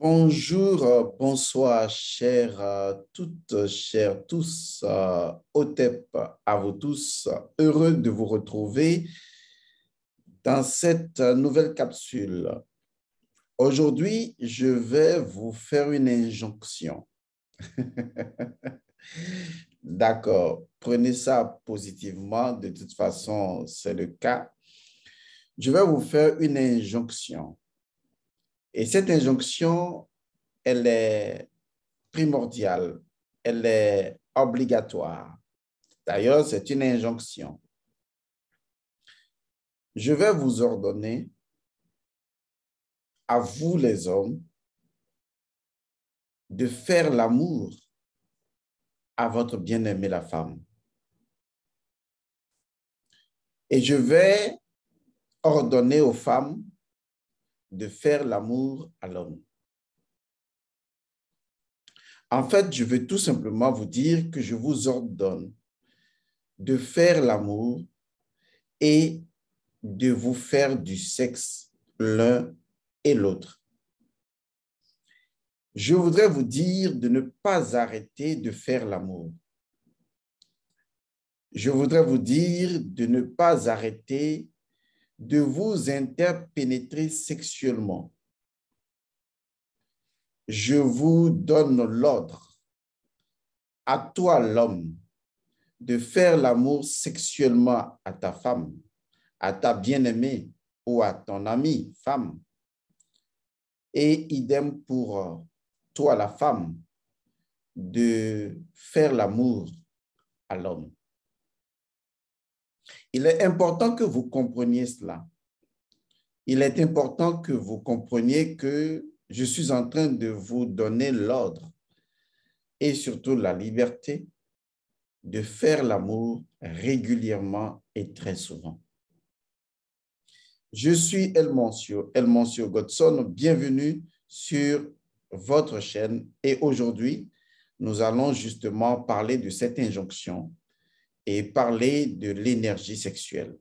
Bonjour, bonsoir, chers toutes, chers tous, Otep à vous tous. Heureux de vous retrouver dans cette nouvelle capsule. Aujourd'hui, je vais vous faire une injonction. D'accord, prenez ça positivement, de toute façon, c'est le cas. Je vais vous faire une injonction. Et cette injonction, elle est primordiale, elle est obligatoire. D'ailleurs, c'est une injonction. Je vais vous ordonner, à vous les hommes, de faire l'amour à votre bien-aimée la femme. Et je vais ordonner aux femmes de faire l'amour à l'homme. En fait, je veux tout simplement vous dire que je vous ordonne de faire l'amour et de vous faire du sexe l'un et l'autre. Je voudrais vous dire de ne pas arrêter de faire l'amour. Je voudrais vous dire de ne pas arrêter de vous interpénétrer sexuellement. Je vous donne l'ordre, à toi l'homme, de faire l'amour sexuellement à ta femme, à ta bien-aimée ou à ton amie femme. Et idem pour toi la femme, de faire l'amour à l'homme. Il est important que vous compreniez cela. Il est important que vous compreniez que je suis en train de vous donner l'ordre et surtout la liberté de faire l'amour régulièrement et très souvent. Je suis El Monsieur Godson. Bienvenue sur votre chaîne. Et aujourd'hui, nous allons justement parler de cette injonction et parler de l'énergie sexuelle.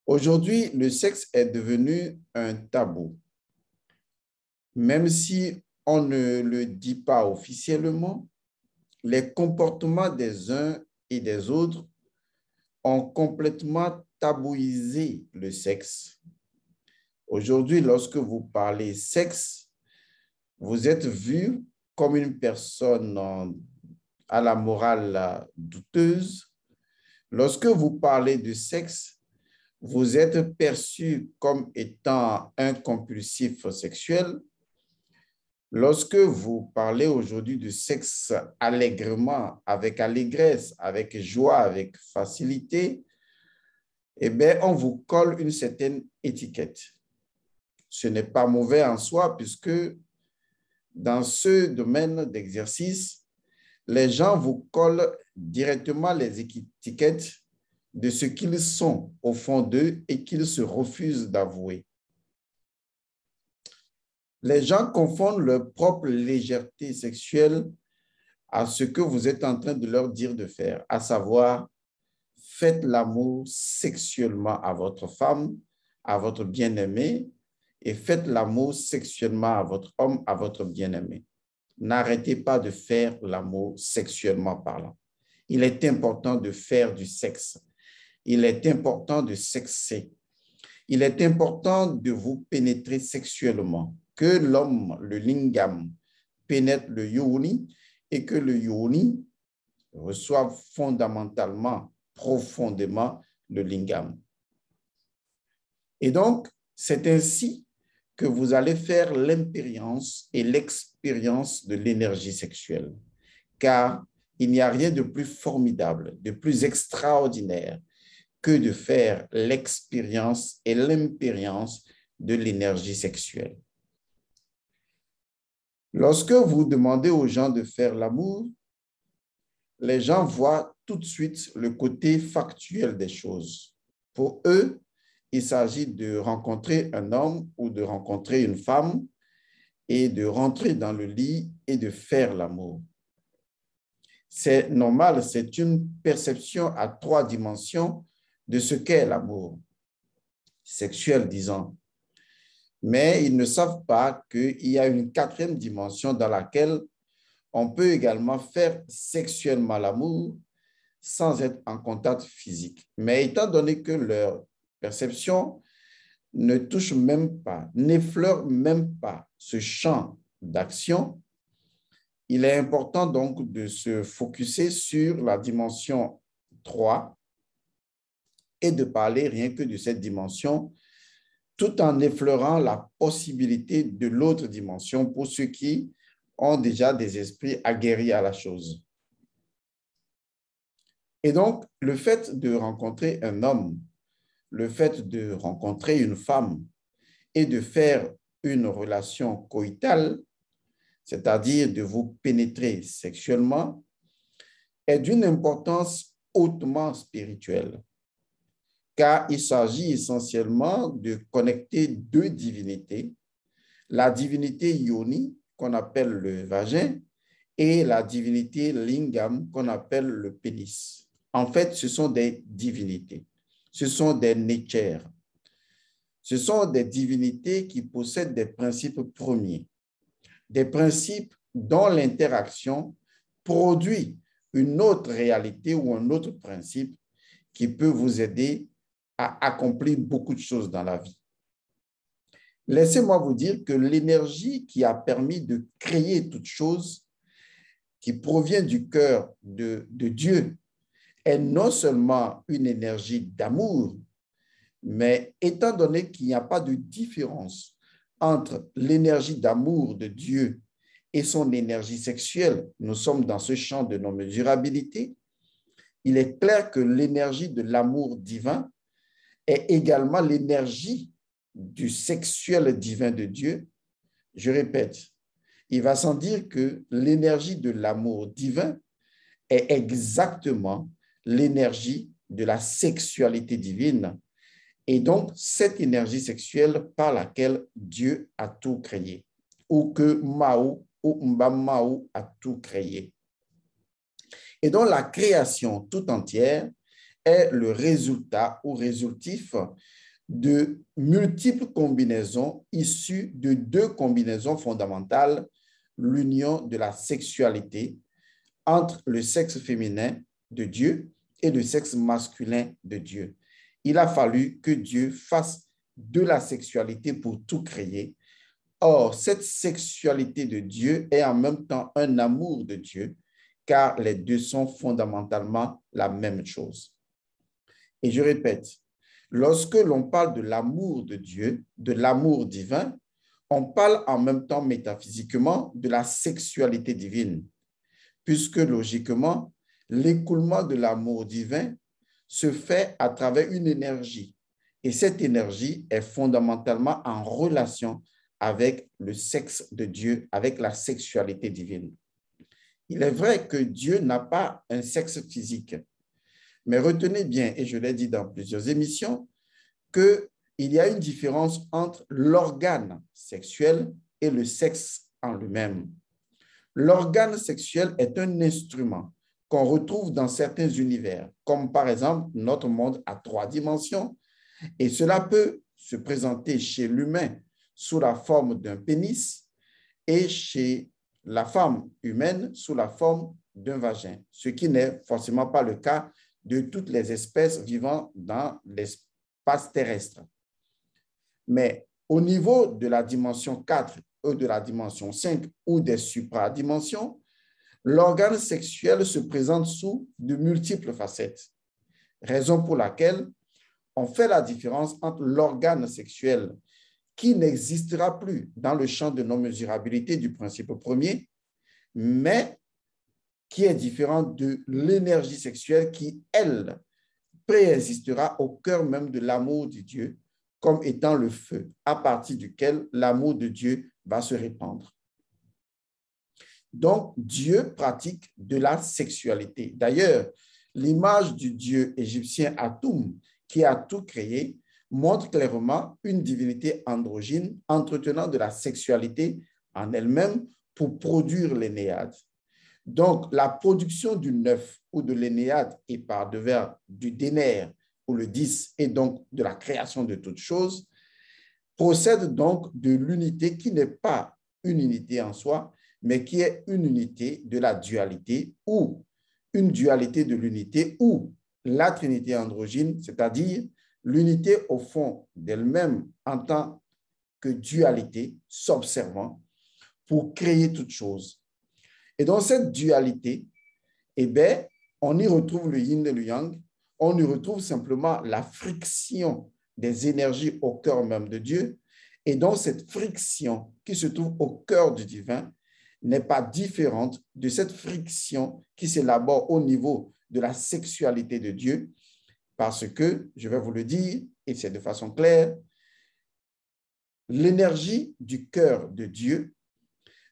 Aujourd'hui, le sexe est devenu un tabou. Même si on ne le dit pas officiellement, les comportements des uns et des autres ont complètement tabouisé le sexe. Aujourd'hui, lorsque vous parlez sexe, vous êtes vu comme une personne à la morale douteuse. Lorsque vous parlez de sexe, vous êtes perçu comme étant un compulsif sexuel. Lorsque vous parlez aujourd'hui de sexe allègrement, avec allégresse, avec joie, avec facilité, eh bien, on vous colle une certaine étiquette. Ce n'est pas mauvais en soi puisque dans ce domaine d'exercice, les gens vous collent directement les étiquettes de ce qu'ils sont au fond d'eux et qu'ils se refusent d'avouer. Les gens confondent leur propre légèreté sexuelle à ce que vous êtes en train de leur dire de faire, à savoir, faites l'amour sexuellement à votre femme, à votre bien-aimé, et faites l'amour sexuellement à votre homme, à votre bien-aimé. N'arrêtez pas de faire l'amour sexuellement parlant. Il est important de faire du sexe. Il est important de sexer. Il est important de vous pénétrer sexuellement. Que l'homme, le lingam, pénètre le yoni et que le yoni reçoive fondamentalement, profondément le lingam. Et donc, c'est ainsi que vous allez faire l'impérience et l'expérience de l'énergie sexuelle. Car il n'y a rien de plus formidable, de plus extraordinaire que de faire l'expérience et l'impérience de l'énergie sexuelle. Lorsque vous demandez aux gens de faire l'amour, les gens voient tout de suite le côté factuel des choses. Pour eux, il s'agit de rencontrer un homme ou de rencontrer une femme et de rentrer dans le lit et de faire l'amour. C'est normal, c'est une perception à 3 dimensions de ce qu'est l'amour sexuel, disons. Mais ils ne savent pas qu'il y a une quatrième dimension dans laquelle on peut également faire sexuellement l'amour sans être en contact physique. Mais étant donné que leur perception ne touche même pas, n'effleure même pas ce champ d'action, il est important donc de se focuser sur la dimension 3 et de parler rien que de cette dimension, tout en effleurant la possibilité de l'autre dimension pour ceux qui ont déjà des esprits aguerris à la chose. Et donc, le fait de rencontrer un homme, le fait de rencontrer une femme et de faire une relation coïtale, c'est-à-dire de vous pénétrer sexuellement, est d'une importance hautement spirituelle, car il s'agit essentiellement de connecter deux divinités, la divinité Yoni, qu'on appelle le vagin, et la divinité Lingam, qu'on appelle le pénis. En fait, ce sont des divinités, ce sont des néchères, ce sont des divinités qui possèdent des principes premiers, des principes dont l'interaction produit une autre réalité ou un autre principe qui peut vous aider à accomplir beaucoup de choses dans la vie. Laissez-moi vous dire que l'énergie qui a permis de créer toute chose, qui provient du cœur de Dieu, est non seulement une énergie d'amour, mais étant donné qu'il n'y a pas de différence entre l'énergie d'amour de Dieu et son énergie sexuelle, nous sommes dans ce champ de non-mesurabilité, il est clair que l'énergie de l'amour divin est également l'énergie du sexuel divin de Dieu. Je répète, il va sans dire que l'énergie de l'amour divin est exactement l'énergie de la sexualité divine et donc cette énergie sexuelle par laquelle Dieu a tout créé ou que Mao ou Mbamao a tout créé. Et donc la création tout entière est le résultat ou résultif de multiples combinaisons issues de deux combinaisons fondamentales, l'union de la sexualité entre le sexe féminin de Dieu et le sexe masculin de Dieu. Il a fallu que Dieu fasse de la sexualité pour tout créer. Or, cette sexualité de Dieu est en même temps un amour de Dieu, car les deux sont fondamentalement la même chose. Et je répète, lorsque l'on parle de l'amour de Dieu, de l'amour divin, on parle en même temps métaphysiquement de la sexualité divine, puisque logiquement, l'écoulement de l'amour divin se fait à travers une énergie. Et cette énergie est fondamentalement en relation avec le sexe de Dieu, avec la sexualité divine. Il est vrai que Dieu n'a pas un sexe physique, mais retenez bien, et je l'ai dit dans plusieurs émissions, qu'il y a une différence entre l'organe sexuel et le sexe en lui-même. L'organe sexuel est un instrument qu'on retrouve dans certains univers, comme par exemple notre monde à 3 dimensions, et cela peut se présenter chez l'humain sous la forme d'un pénis et chez la femme humaine sous la forme d'un vagin, ce qui n'est forcément pas le cas de toutes les espèces vivant dans l'espace terrestre. Mais au niveau de la dimension 4 ou de la dimension 5 ou des supradimensions, l'organe sexuel se présente sous de multiples facettes, raison pour laquelle on fait la différence entre l'organe sexuel qui n'existera plus dans le champ de non-mesurabilité du principe premier, mais qui est différent de l'énergie sexuelle qui, elle, préexistera au cœur même de l'amour de Dieu, comme étant le feu à partir duquel l'amour de Dieu va se répandre. Donc, Dieu pratique de la sexualité. D'ailleurs, l'image du dieu égyptien Atum, qui a tout créé, montre clairement une divinité androgyne entretenant de la sexualité en elle-même pour produire les néades. Donc, la production du neuf ou de l'énéade et par devers du déner ou le 10 et donc de la création de toutes choses procède donc de l'unité qui n'est pas une unité en soi, mais qui est une unité de la dualité ou une dualité de l'unité ou la trinité androgyne, c'est-à-dire l'unité au fond d'elle-même en tant que dualité s'observant pour créer toute chose. Et dans cette dualité, eh bien, on y retrouve le yin et le yang, on y retrouve simplement la friction des énergies au cœur même de Dieu. Et donc, cette friction qui se trouve au cœur du divin n'est pas différente de cette friction qui s'élabore au niveau de la sexualité de Dieu, parce que, je vais vous le dire, et c'est de façon claire, l'énergie du cœur de Dieu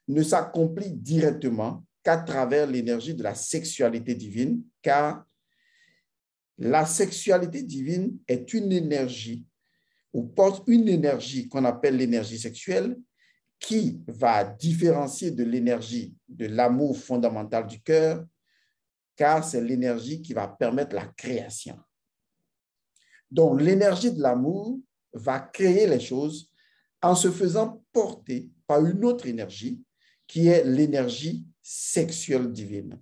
ne s'accomplit directement qu'à travers l'énergie de la sexualité divine, car la sexualité divine est une énergie ou porte une énergie qu'on appelle l'énergie sexuelle qui va différencier de l'énergie de l'amour fondamental du cœur, car c'est l'énergie qui va permettre la création. Donc, l'énergie de l'amour va créer les choses en se faisant porter par une autre énergie qui est l'énergie sexuelle divine.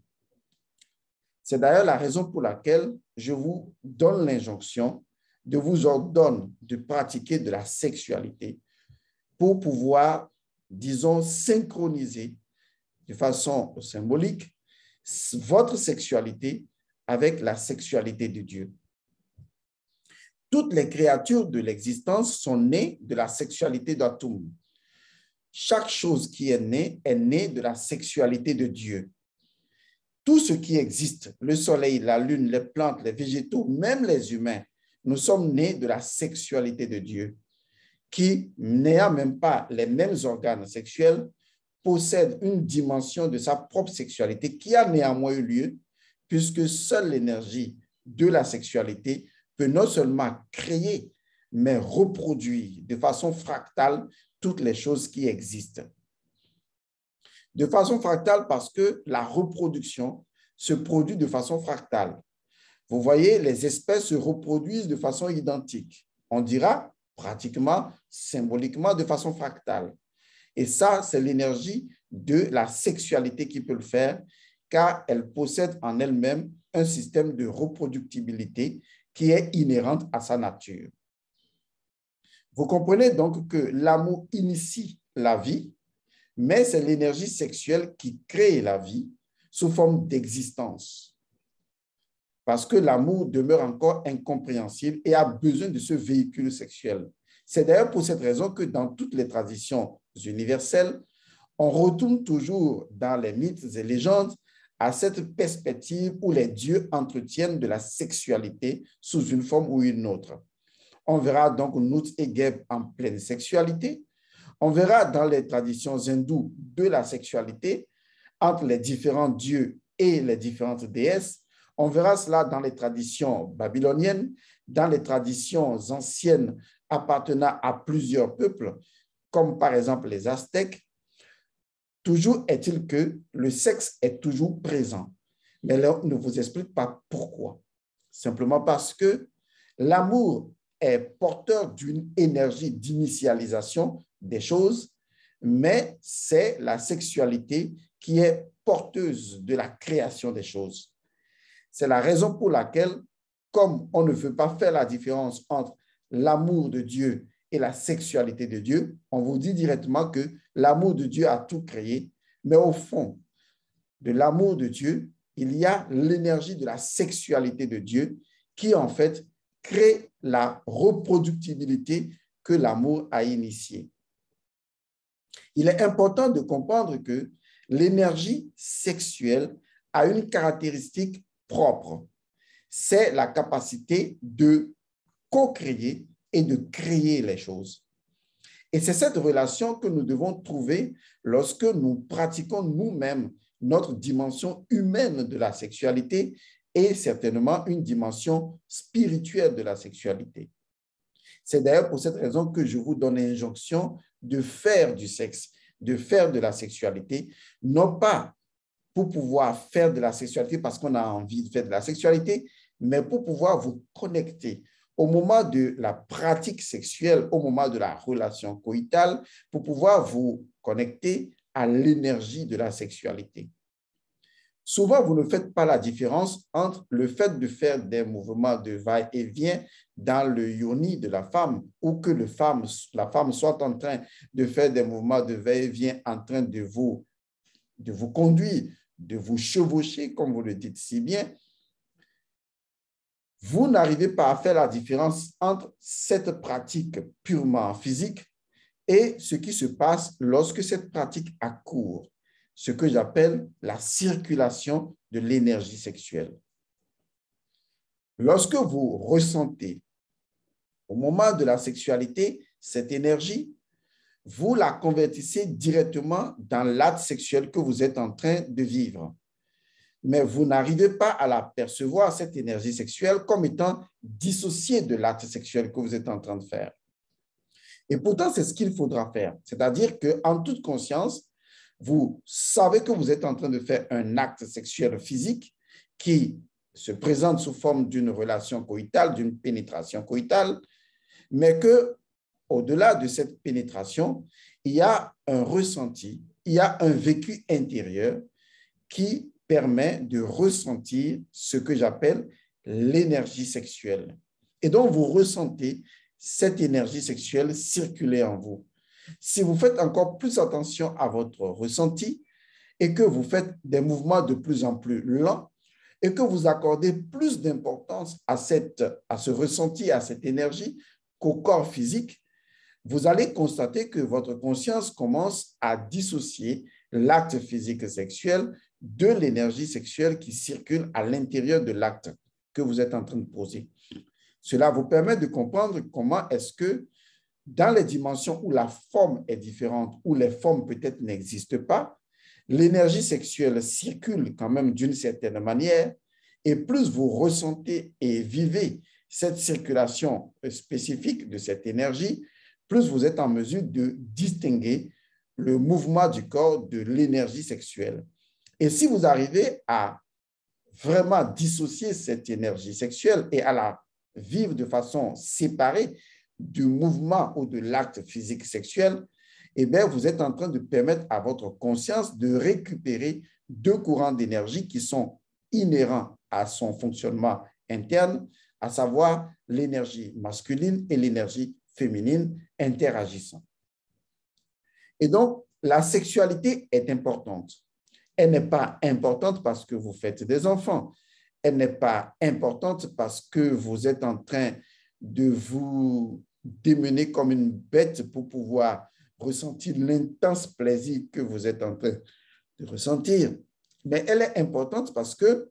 C'est d'ailleurs la raison pour laquelle je vous donne l'injonction de vous ordonner de pratiquer de la sexualité pour pouvoir, disons, synchroniser de façon symbolique votre sexualité avec la sexualité de Dieu. Toutes les créatures de l'existence sont nées de la sexualité d'Atum. Chaque chose qui est née de la sexualité de Dieu. Tout ce qui existe, le soleil, la lune, les plantes, les végétaux, même les humains, nous sommes nés de la sexualité de Dieu, qui, n'ayant même pas les mêmes organes sexuels, possède une dimension de sa propre sexualité qui a néanmoins eu lieu, puisque seule l'énergie de la sexualité peut non seulement créer, mais reproduire de façon fractale toutes les choses qui existent. De façon fractale parce que la reproduction se produit de façon fractale. Vous voyez, les espèces se reproduisent de façon identique. On dira pratiquement, symboliquement, de façon fractale. Et ça, c'est l'énergie de la sexualité qui peut le faire, car elle possède en elle-même un système de reproductibilité qui est inhérente à sa nature. Vous comprenez donc que l'amour initie la vie, mais c'est l'énergie sexuelle qui crée la vie sous forme d'existence. Parce que l'amour demeure encore incompréhensible et a besoin de ce véhicule sexuel. C'est d'ailleurs pour cette raison que dans toutes les traditions universelles, on retourne toujours dans les mythes et légendes à cette perspective où les dieux entretiennent de la sexualité sous une forme ou une autre. On verra donc Nut et Geb en pleine sexualité. On verra dans les traditions hindoues de la sexualité entre les différents dieux et les différentes déesses. On verra cela dans les traditions babyloniennes, dans les traditions anciennes appartenant à plusieurs peuples, comme par exemple les Aztèques. Toujours est-il que le sexe est toujours présent. Mais là, on ne vous explique pas pourquoi. Simplement parce que l'amour est porteur d'une énergie d'initialisation des choses, mais c'est la sexualité qui est porteuse de la création des choses. C'est la raison pour laquelle, comme on ne veut pas faire la différence entre l'amour de Dieu et la sexualité de Dieu, on vous dit directement que l'amour de Dieu a tout créé, mais au fond de l'amour de Dieu, il y a l'énergie de la sexualité de Dieu qui, en fait, crée la reproductibilité que l'amour a initiée. Il est important de comprendre que l'énergie sexuelle a une caractéristique propre. C'est la capacité de co-créer et de créer les choses. Et c'est cette relation que nous devons trouver lorsque nous pratiquons nous-mêmes notre dimension humaine de la sexualité et certainement une dimension spirituelle de la sexualité. C'est d'ailleurs pour cette raison que je vous donne l'injonction de faire du sexe, de faire de la sexualité, non pas pour pouvoir faire de la sexualité parce qu'on a envie de faire de la sexualité, mais pour pouvoir vous connecter au moment de la pratique sexuelle, au moment de la relation coïtale, pour pouvoir vous connecter à l'énergie de la sexualité. Souvent, vous ne faites pas la différence entre le fait de faire des mouvements de va-et-vient dans le yoni de la femme ou que la femme soit en train de faire des mouvements de va-et-vient en train de vous conduire, de vous chevaucher, comme vous le dites si bien. Vous n'arrivez pas à faire la différence entre cette pratique purement physique et ce qui se passe lorsque cette pratique a cours, ce que j'appelle la circulation de l'énergie sexuelle. Lorsque vous ressentez au moment de la sexualité cette énergie, vous la convertissez directement dans l'acte sexuel que vous êtes en train de vivre. Mais vous n'arrivez pas à la percevoir, cette énergie sexuelle, comme étant dissociée de l'acte sexuel que vous êtes en train de faire. Et pourtant, c'est ce qu'il faudra faire. C'est-à-dire qu'en toute conscience, vous savez que vous êtes en train de faire un acte sexuel physique qui se présente sous forme d'une relation coïtale, d'une pénétration coïtale, mais qu'au-delà de cette pénétration, il y a un ressenti, il y a un vécu intérieur qui permet de ressentir ce que j'appelle l'énergie sexuelle. Et donc, vous ressentez cette énergie sexuelle circuler en vous. Si vous faites encore plus attention à votre ressenti et que vous faites des mouvements de plus en plus lents et que vous accordez plus d'importance à ce ressenti, à cette énergie qu'au corps physique, vous allez constater que votre conscience commence à dissocier l'acte physique sexuel de l'énergie sexuelle qui circule à l'intérieur de l'acte que vous êtes en train de poser. Cela vous permet de comprendre comment est-ce que dans les dimensions où la forme est différente, où les formes peut-être n'existent pas, l'énergie sexuelle circule quand même d'une certaine manière et plus vous ressentez et vivez cette circulation spécifique de cette énergie, plus vous êtes en mesure de distinguer le mouvement du corps de l'énergie sexuelle. Et si vous arrivez à vraiment dissocier cette énergie sexuelle et à la vivre de façon séparée du mouvement ou de l'acte physique sexuel, eh bien, vous êtes en train de permettre à votre conscience de récupérer deux courants d'énergie qui sont inhérents à son fonctionnement interne, à savoir l'énergie masculine et l'énergie féminine interagissant. Et donc, la sexualité est importante. Elle n'est pas importante parce que vous faites des enfants. Elle n'est pas importante parce que vous êtes en train de vous démener comme une bête pour pouvoir ressentir l'intense plaisir que vous êtes en train de ressentir. Mais elle est importante parce que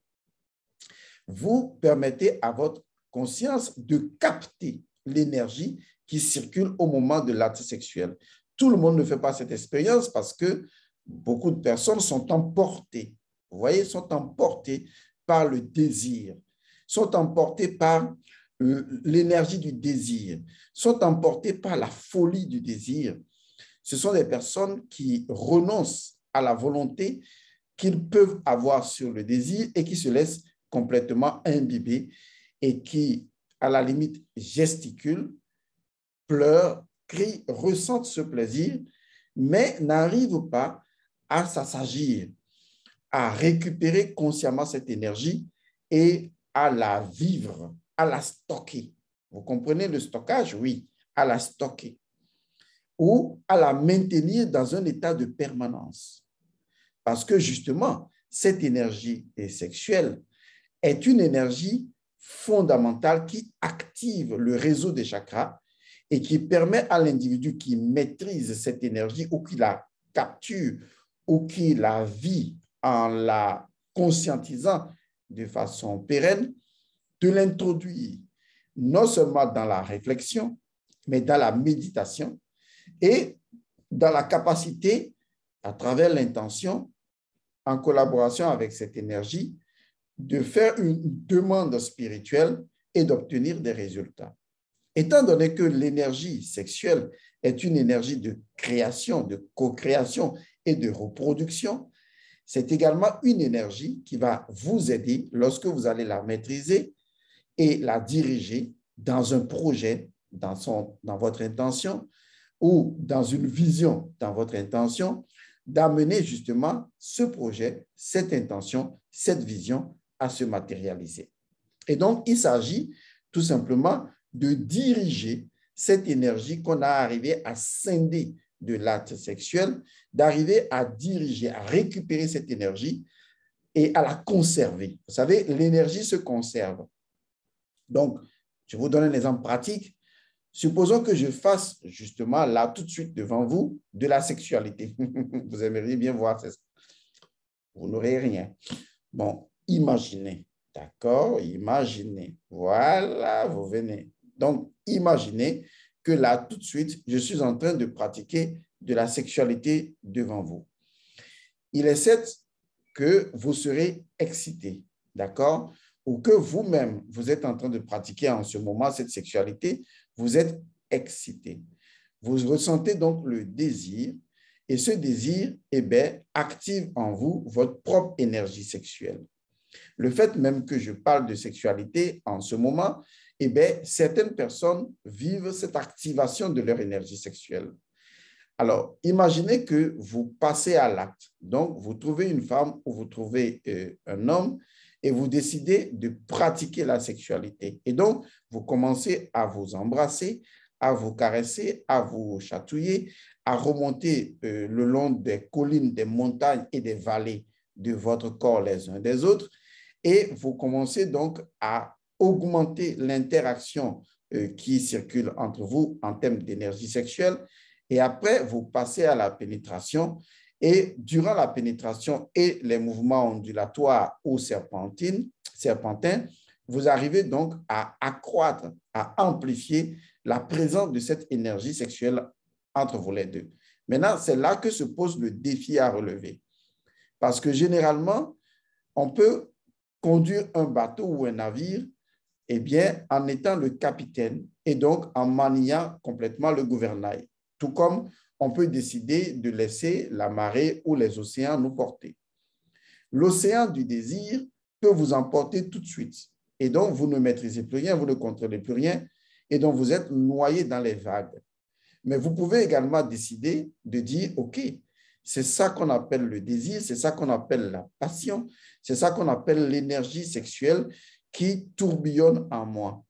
vous permettez à votre conscience de capter l'énergie qui circule au moment de l'acte sexuel. Tout le monde ne fait pas cette expérience parce que beaucoup de personnes sont emportées, vous voyez, sont emportées par le désir, sont emportées par l'énergie du désir, sont emportées par la folie du désir. Ce sont des personnes qui renoncent à la volonté qu'ils peuvent avoir sur le désir et qui se laissent complètement imbiber et qui, à la limite, gesticulent, pleurent, crient, ressentent ce plaisir, mais n'arrivent pas à s'assagir, à récupérer consciemment cette énergie et à la vivre, à la stocker. Vous comprenez le stockage? Oui, à la stocker ou à la maintenir dans un état de permanence. Parce que justement, cette énergie sexuelle est une énergie fondamentale qui active le réseau des chakras et qui permet à l'individu qui maîtrise cette énergie ou qui la capture ou qui la vit en la conscientisant de façon pérenne, de l'introduire non seulement dans la réflexion, mais dans la méditation et dans la capacité, à travers l'intention, en collaboration avec cette énergie, de faire une demande spirituelle et d'obtenir des résultats. Étant donné que l'énergie sexuelle est une énergie de création, de co-création et de reproduction, c'est également une énergie qui va vous aider lorsque vous allez la maîtriser et la diriger dans un projet, dans votre intention, ou dans une vision dans votre intention, d'amener justement ce projet, cette intention, cette vision à se matérialiser. Et donc, il s'agit tout simplement de diriger cette énergie qu'on a arrivé à scinder de l'acte sexuel, d'arriver à diriger, à récupérer cette énergie et à la conserver. Vous savez, l'énergie se conserve. Donc, je vous donne un exemple pratique. Supposons que je fasse justement là, tout de suite devant vous, de la sexualité. Vous aimeriez bien voir ça. Vous n'aurez rien. Bon, imaginez. D'accord? Imaginez. Voilà, vous venez. Donc, imaginez que là, tout de suite, je suis en train de pratiquer de la sexualité devant vous. Il est certain que vous serez excité. D'accord? Ou que vous-même, vous êtes en train de pratiquer en ce moment cette sexualité, vous êtes excité. Vous ressentez donc le désir et ce désir, eh bien, active en vous votre propre énergie sexuelle. Le fait même que je parle de sexualité en ce moment, eh bien, certaines personnes vivent cette activation de leur énergie sexuelle. Alors, imaginez que vous passez à l'acte. Donc, vous trouvez une femme ou vous trouvez un homme et vous décidez de pratiquer la sexualité. Et donc, vous commencez à vous embrasser, à vous caresser, à vous chatouiller, à remonter le long des collines, des montagnes et des vallées de votre corps les uns des autres. Et vous commencez donc à augmenter l'interaction qui circule entre vous en termes d'énergie sexuelle. Et après, vous passez à la pénétration. Et durant la pénétration et les mouvements ondulatoires ou serpentins, vous arrivez donc à accroître, à amplifier la présence de cette énergie sexuelle entre vous les deux. Maintenant, c'est là que se pose le défi à relever. Parce que généralement, on peut conduire un bateau ou un navire, eh bien, en étant le capitaine et donc en maniant complètement le gouvernail. Tout comme on peut décider de laisser la marée ou les océans nous porter. L'océan du désir peut vous emporter tout de suite. Et donc, vous ne maîtrisez plus rien, vous ne contrôlez plus rien, et donc vous êtes noyé dans les vagues. Mais vous pouvez également décider de dire, OK, c'est ça qu'on appelle le désir, c'est ça qu'on appelle la passion, c'est ça qu'on appelle l'énergie sexuelle qui tourbillonne en moi.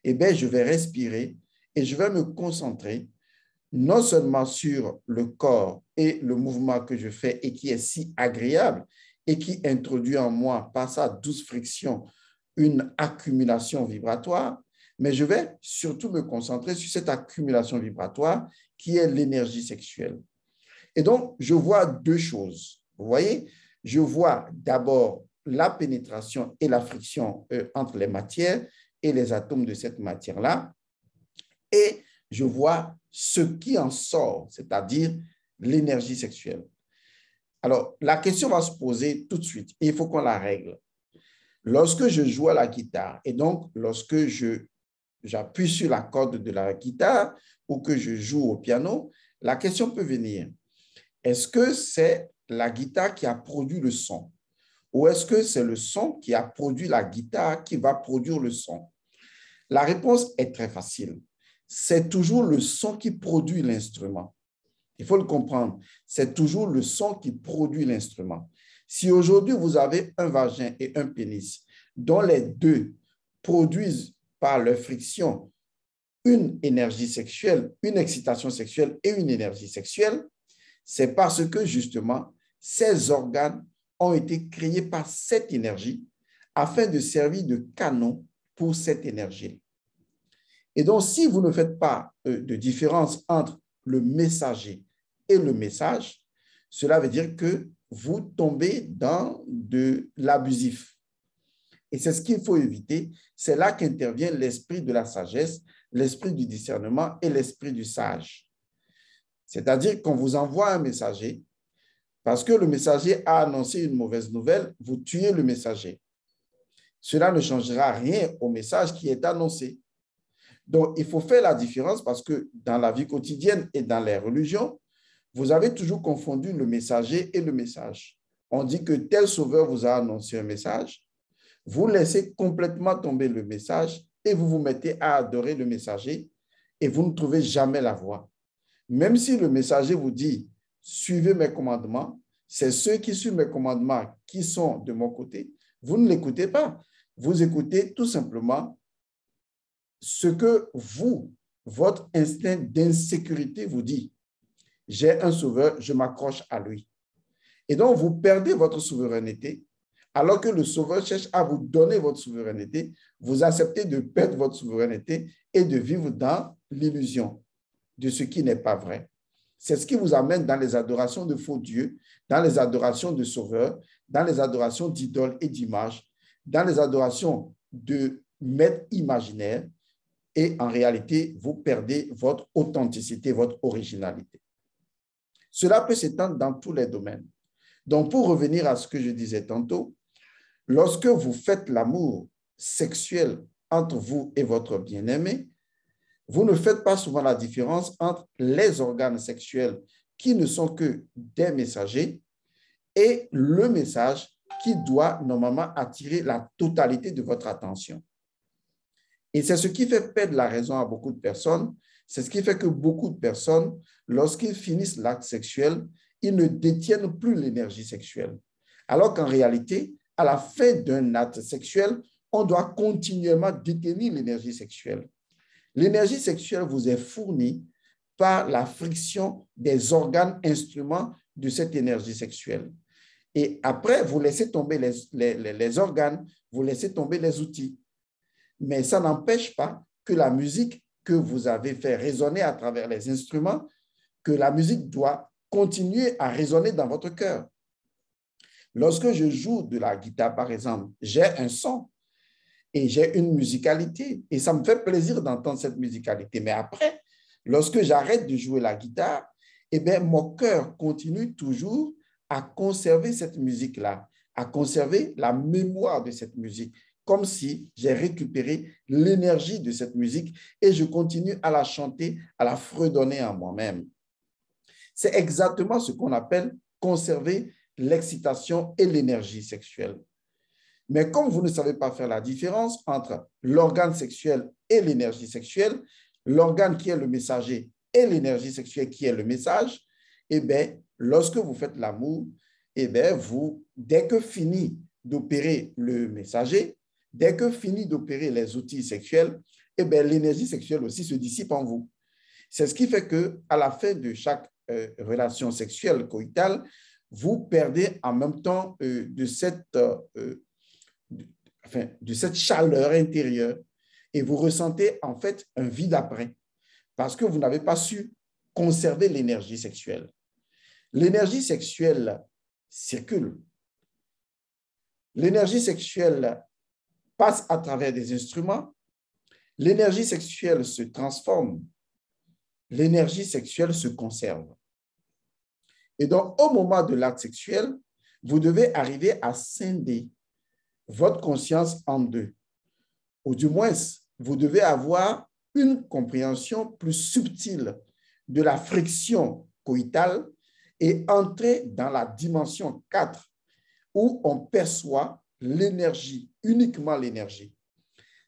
Eh bien, je vais respirer et je vais me concentrer non seulement sur le corps et le mouvement que je fais et qui est si agréable et qui introduit en moi, par sa douce friction, une accumulation vibratoire, mais je vais surtout me concentrer sur cette accumulation vibratoire qui est l'énergie sexuelle. Et donc, je vois deux choses. Vous voyez, je vois d'abord la pénétration et la friction entre les matières et les atomes de cette matière-là, et je vois ce qui en sort, c'est-à-dire l'énergie sexuelle. Alors, la question va se poser tout de suite et il faut qu'on la règle. Lorsque je joue à la guitare et donc lorsque j'appuie sur la corde de la guitare ou que je joue au piano, la question peut venir. Est-ce que c'est la guitare qui a produit le son ou est-ce que c'est le son qui a produit la guitare qui va produire le son? La réponse est très facile. C'est toujours le son qui produit l'instrument. Il faut le comprendre. C'est toujours le son qui produit l'instrument. Si aujourd'hui, vous avez un vagin et un pénis, dont les deux produisent par leur friction une énergie sexuelle, une excitation sexuelle et une énergie sexuelle, c'est parce que justement, ces organes ont été créés par cette énergie afin de servir de canon pour cette énergie. Et donc, si vous ne faites pas de différence entre le messager et le message, cela veut dire que vous tombez dans de l'abusif. Et c'est ce qu'il faut éviter. C'est là qu'intervient l'esprit de la sagesse, l'esprit du discernement et l'esprit du sage. C'est-à-dire qu'on vous envoie un messager, parce que le messager a annoncé une mauvaise nouvelle, vous tuez le messager. Cela ne changera rien au message qui est annoncé. Donc, il faut faire la différence parce que dans la vie quotidienne et dans les religions, vous avez toujours confondu le messager et le message. On dit que tel sauveur vous a annoncé un message, vous laissez complètement tomber le message et vous vous mettez à adorer le messager et vous ne trouvez jamais la voie. Même si le messager vous dit, suivez mes commandements, c'est ceux qui suivent mes commandements qui sont de mon côté, vous ne l'écoutez pas. Vous écoutez tout simplement ce que vous, votre instinct d'insécurité vous dit. J'ai un sauveur, je m'accroche à lui. Et donc, vous perdez votre souveraineté, alors que le sauveur cherche à vous donner votre souveraineté. Vous acceptez de perdre votre souveraineté et de vivre dans l'illusion de ce qui n'est pas vrai. C'est ce qui vous amène dans les adorations de faux dieux, dans les adorations de sauveurs, dans les adorations d'idoles et d'images, dans les adorations de maîtres imaginaires. Et en réalité, vous perdez votre authenticité, votre originalité. Cela peut s'étendre dans tous les domaines. Donc, pour revenir à ce que je disais tantôt, lorsque vous faites l'amour sexuel entre vous et votre bien-aimé, vous ne faites pas souvent la différence entre les organes sexuels qui ne sont que des messagers et le message qui doit normalement attirer la totalité de votre attention. Et c'est ce qui fait perdre la raison à beaucoup de personnes. C'est ce qui fait que beaucoup de personnes, lorsqu'ils finissent l'acte sexuel, ils ne détiennent plus l'énergie sexuelle. Alors qu'en réalité, à la fin d'un acte sexuel, on doit continuellement détenir l'énergie sexuelle. L'énergie sexuelle vous est fournie par la friction des organes instruments de cette énergie sexuelle. Et après, vous laissez tomber les organes, vous laissez tomber les outils. Mais ça n'empêche pas que la musique que vous avez fait résonner à travers les instruments, que la musique doit continuer à résonner dans votre cœur. Lorsque je joue de la guitare, par exemple, j'ai un son et j'ai une musicalité et ça me fait plaisir d'entendre cette musicalité. Mais après, lorsque j'arrête de jouer la guitare, eh bien, mon cœur continue toujours à conserver cette musique-là, à conserver la mémoire de cette musique, comme si j'ai récupéré l'énergie de cette musique et je continue à la chanter, à la fredonner en moi-même. C'est exactement ce qu'on appelle conserver l'excitation et l'énergie sexuelle. Mais comme vous ne savez pas faire la différence entre l'organe sexuel et l'énergie sexuelle, l'organe qui est le messager et l'énergie sexuelle qui est le message, eh bien, lorsque vous faites l'amour, eh bien, dès que finit d'opérer le messager, dès que finit d'opérer les outils sexuels, eh bien, l'énergie sexuelle aussi se dissipe en vous. C'est ce qui fait qu'à la fin de chaque relation sexuelle coïtale, vous perdez en même temps de cette chaleur intérieure et vous ressentez en fait un vide après parce que vous n'avez pas su conserver l'énergie sexuelle. L'énergie sexuelle circule. L'énergie sexuelle passe à travers des instruments. L'énergie sexuelle se transforme. L'énergie sexuelle se conserve. Et donc, au moment de l'acte sexuel, vous devez arriver à scinder votre conscience en deux. Ou du moins, vous devez avoir une compréhension plus subtile de la friction coïtale et entrer dans la dimension 4 où on perçoit l'énergie, uniquement l'énergie.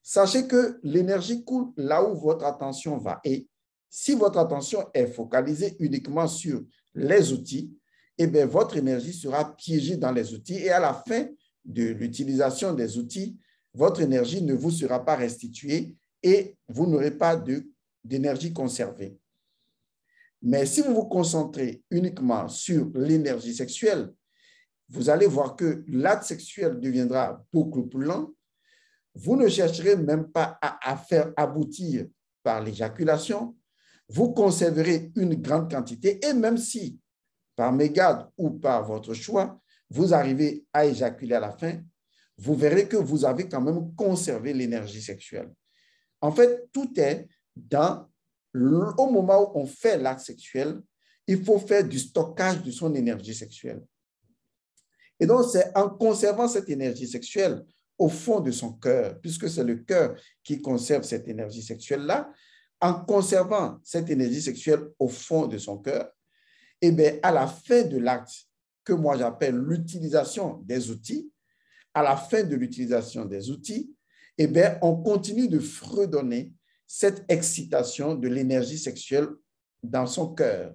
Sachez que l'énergie coule là où votre attention va. Et si votre attention est focalisée uniquement sur les outils, eh bien, votre énergie sera piégée dans les outils et à la fin de l'utilisation des outils, votre énergie ne vous sera pas restituée et vous n'aurez pas d'énergie conservée. Mais si vous vous concentrez uniquement sur l'énergie sexuelle, vous allez voir que l'acte sexuel deviendra beaucoup plus lent. Vous ne chercherez même pas à faire aboutir par l'éjaculation. Vous conserverez une grande quantité et même si, par mégarde ou par votre choix, vous arrivez à éjaculer à la fin, vous verrez que vous avez quand même conservé l'énergie sexuelle. En fait, tout est au moment où on fait l'acte sexuel, il faut faire du stockage de son énergie sexuelle. Et donc, c'est en conservant cette énergie sexuelle au fond de son cœur, puisque c'est le cœur qui conserve cette énergie sexuelle-là, en conservant cette énergie sexuelle au fond de son cœur, et bien, à la fin de l'acte, que moi j'appelle l'utilisation des outils, à la fin de l'utilisation des outils, eh bien, on continue de fredonner cette excitation de l'énergie sexuelle dans son cœur.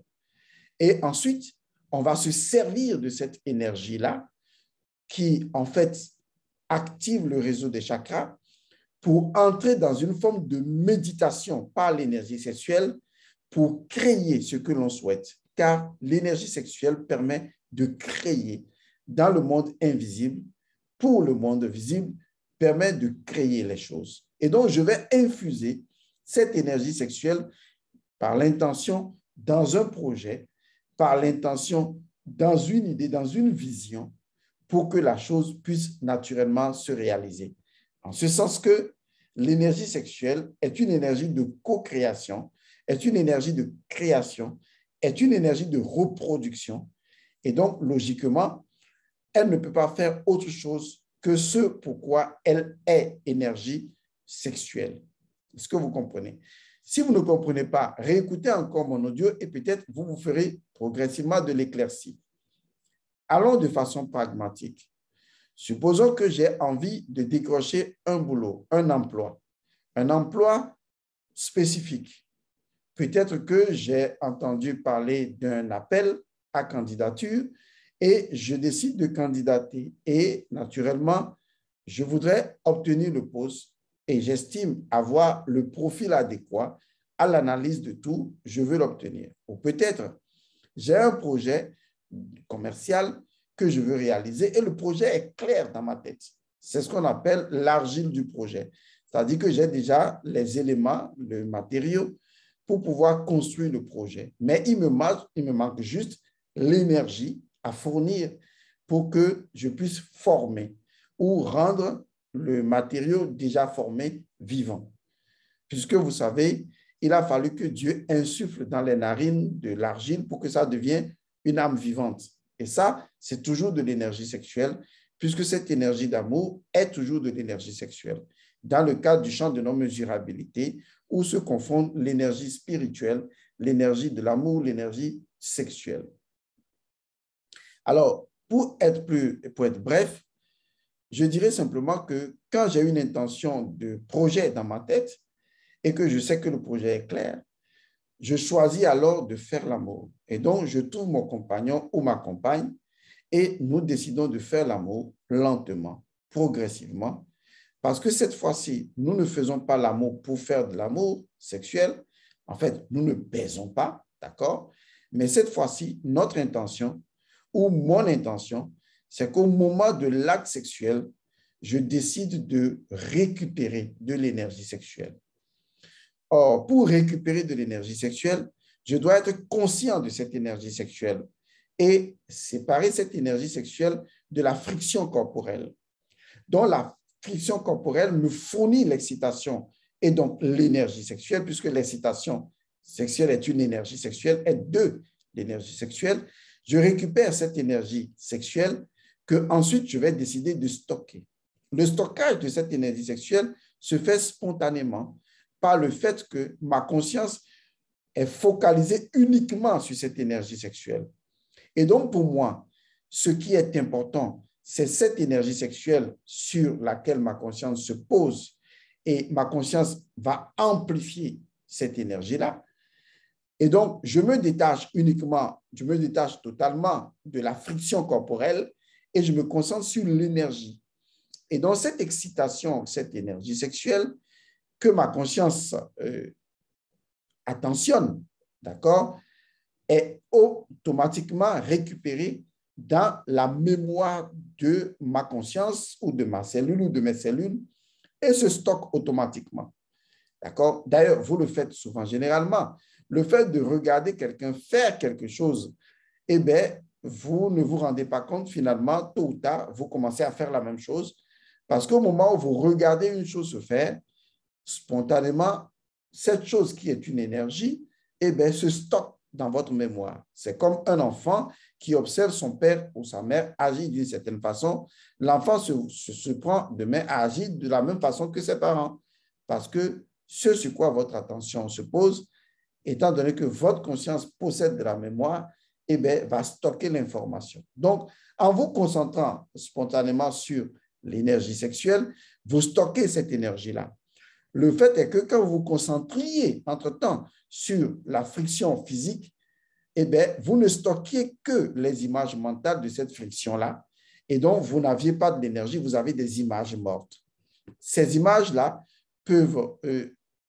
Et ensuite, on va se servir de cette énergie-là qui, en fait, active le réseau des chakras pour entrer dans une forme de méditation par l'énergie sexuelle pour créer ce que l'on souhaite. Car l'énergie sexuelle permet de créer dans le monde invisible, pour le monde visible, permet de créer les choses. Et donc, je vais infuser cette énergie sexuelle par l'intention dans un projet, par l'intention dans une idée, dans une vision, pour que la chose puisse naturellement se réaliser. En ce sens que l'énergie sexuelle est une énergie de co-création, est une énergie de création, est une énergie de reproduction. Et donc, logiquement, elle ne peut pas faire autre chose que ce pourquoi elle est énergie sexuelle. Est-ce que vous comprenez? Si vous ne comprenez pas, réécoutez encore mon audio et peut-être vous vous ferez progressivement de l'éclaircie. Allons de façon pragmatique. Supposons que j'ai envie de décrocher un boulot, un emploi spécifique. Peut-être que j'ai entendu parler d'un appel à candidature et je décide de candidater. Et naturellement, je voudrais obtenir le poste et j'estime avoir le profil adéquat à l'analyse de tout, je veux l'obtenir. Ou peut-être, j'ai un projet commercial que je veux réaliser et le projet est clair dans ma tête. C'est ce qu'on appelle l'argile du projet. C'est-à-dire que j'ai déjà les éléments, le matériau pour pouvoir construire le projet. Mais il me manque juste l'énergie à fournir pour que je puisse former ou rendre le matériau déjà formé vivant. Puisque vous savez, il a fallu que Dieu insuffle dans les narines de l'argile pour que ça devienne une âme vivante. Et ça, c'est toujours de l'énergie sexuelle, puisque cette énergie d'amour est toujours de l'énergie sexuelle. Dans le cadre du champ de non-mesurabilité, où se confondent l'énergie spirituelle, l'énergie de l'amour, l'énergie sexuelle. Alors, pour être bref, je dirais simplement que quand j'ai une intention de projet dans ma tête et que je sais que le projet est clair, je choisis alors de faire l'amour. Et donc, je trouve mon compagnon ou ma compagne et nous décidons de faire l'amour lentement, progressivement, parce que cette fois-ci, nous ne faisons pas l'amour pour faire de l'amour sexuel. En fait, nous ne baisons pas, d'accord? Mais cette fois-ci, notre intention ou mon intention, c'est qu'au moment de l'acte sexuel, je décide de récupérer de l'énergie sexuelle. Or, pour récupérer de l'énergie sexuelle, je dois être conscient de cette énergie sexuelle et séparer cette énergie sexuelle de la friction corporelle. Donc, la friction corporelle me fournit l'excitation et donc l'énergie sexuelle, puisque l'excitation sexuelle est une énergie sexuelle, est de l'énergie sexuelle. Je récupère cette énergie sexuelle que ensuite je vais décider de stocker. Le stockage de cette énergie sexuelle se fait spontanément par le fait que ma conscience est focalisée uniquement sur cette énergie sexuelle. Et donc, pour moi, ce qui est important, c'est cette énergie sexuelle sur laquelle ma conscience se pose et ma conscience va amplifier cette énergie-là. Et donc, je me détache totalement de la friction corporelle et je me concentre sur l'énergie. Et dans cette excitation, cette énergie sexuelle que ma conscience attentionne, d'accord, est automatiquement récupérée dans la mémoire de ma conscience ou de ma cellule ou de mes cellules et se stocke automatiquement. D'accord? D'ailleurs, vous le faites souvent. Généralement, le fait de regarder quelqu'un faire quelque chose, eh bien, vous ne vous rendez pas compte, finalement, tôt ou tard, vous commencez à faire la même chose parce qu'au moment où vous regardez une chose se faire, spontanément, cette chose qui est une énergie, eh bien, se stocke dans votre mémoire. C'est comme un enfant qui observe son père ou sa mère agir d'une certaine façon. L'enfant se prend de main à agir de la même façon que ses parents. Parce que ce sur quoi votre attention se pose, étant donné que votre conscience possède de la mémoire, eh bien, va stocker l'information. Donc, en vous concentrant spontanément sur l'énergie sexuelle, vous stockez cette énergie-là. Le fait est que quand vous vous concentriez entre-temps sur la friction physique, eh bien, vous ne stockiez que les images mentales de cette friction-là. Et donc, vous n'aviez pas de l'énergie, vous avez des images mortes. Ces images-là peuvent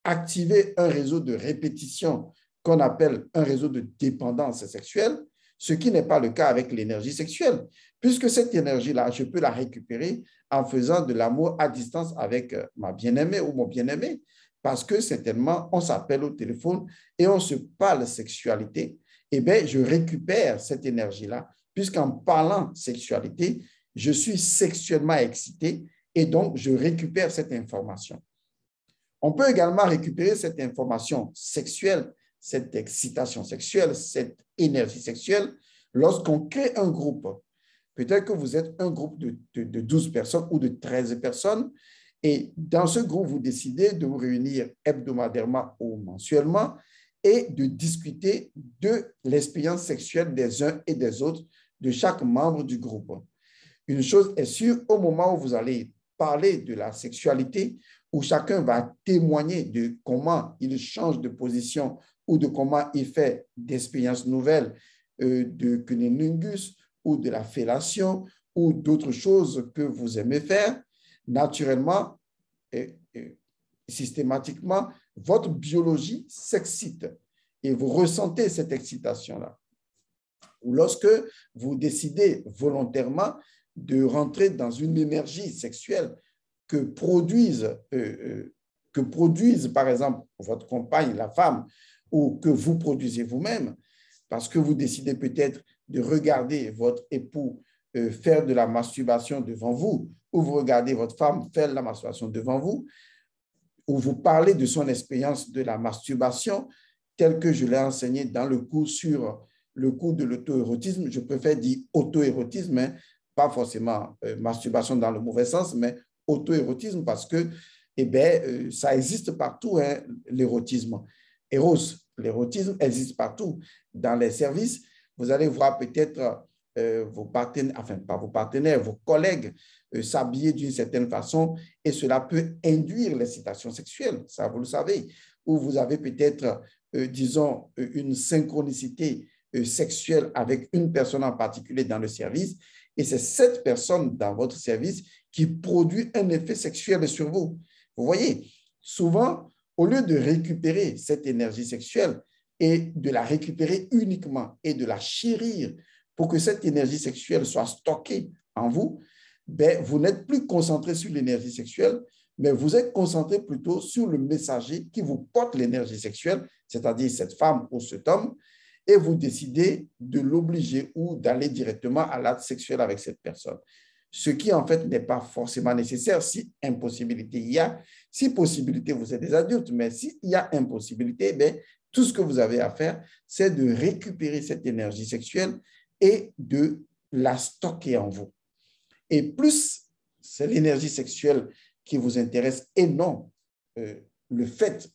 activer un réseau de répétition qu'on appelle un réseau de dépendance sexuelle, ce qui n'est pas le cas avec l'énergie sexuelle, puisque cette énergie-là, je peux la récupérer en faisant de l'amour à distance avec ma bien-aimée ou mon bien-aimé, parce que certainement, on s'appelle au téléphone et on se parle sexualité. Eh bien, je récupère cette énergie-là, puisqu'en parlant sexualité, je suis sexuellement excité et donc je récupère cette information. On peut également récupérer cette information sexuelle, cette excitation sexuelle, cette énergie sexuelle, lorsqu'on crée un groupe. Peut-être que vous êtes un groupe de 12 personnes ou de 13 personnes, et dans ce groupe, vous décidez de vous réunir hebdomadairement ou mensuellement et de discuter de l'expérience sexuelle des uns et des autres, de chaque membre du groupe. Une chose est sûre, au moment où vous allez parler de la sexualité, où chacun va témoigner de comment il change de position ou de comment il fait d'expériences nouvelles de cunnilingus ou de la fellation ou d'autres choses que vous aimez faire, naturellement et systématiquement, votre biologie s'excite et vous ressentez cette excitation-là. Ou lorsque vous décidez volontairement de rentrer dans une énergie sexuelle que produisent, par exemple, votre compagne, la femme, ou que vous produisez vous-même, parce que vous décidez peut-être de regarder votre époux faire de la masturbation devant vous, ou vous regardez votre femme faire de la masturbation devant vous, ou vous parlez de son expérience de la masturbation, tel que je l'ai enseigné dans le cours sur le cours de l'auto-érotisme. Je préfère dire auto-érotisme, hein, pas forcément masturbation dans le mauvais sens, mais auto-érotisme parce que ça existe partout, hein, l'érotisme. L'érotisme existe partout. Dans les services, vous allez voir peut-être vos partenaires, enfin pas vos partenaires, vos collègues s'habiller d'une certaine façon et cela peut induire l'excitation sexuelle, ça vous le savez. Ou vous avez peut-être, disons, une synchronicité sexuelle avec une personne en particulier dans le service et c'est cette personne dans votre service qui produit un effet sexuel sur vous. Vous voyez, souvent, au lieu de récupérer cette énergie sexuelle et de la récupérer uniquement et de la chérir pour que cette énergie sexuelle soit stockée en vous, ben, vous n'êtes plus concentré sur l'énergie sexuelle, mais vous êtes concentré plutôt sur le messager qui vous porte l'énergie sexuelle, c'est-à-dire cette femme ou cet homme, et vous décidez de l'obliger ou d'aller directement à l'acte sexuel avec cette personne. Ce qui, en fait, n'est pas forcément nécessaire si impossibilité il y a. Si possibilité, vous êtes des adultes, mais s'il y a impossibilité, bien, tout ce que vous avez à faire, c'est de récupérer cette énergie sexuelle et de la stocker en vous. Et plus c'est l'énergie sexuelle qui vous intéresse et non le fait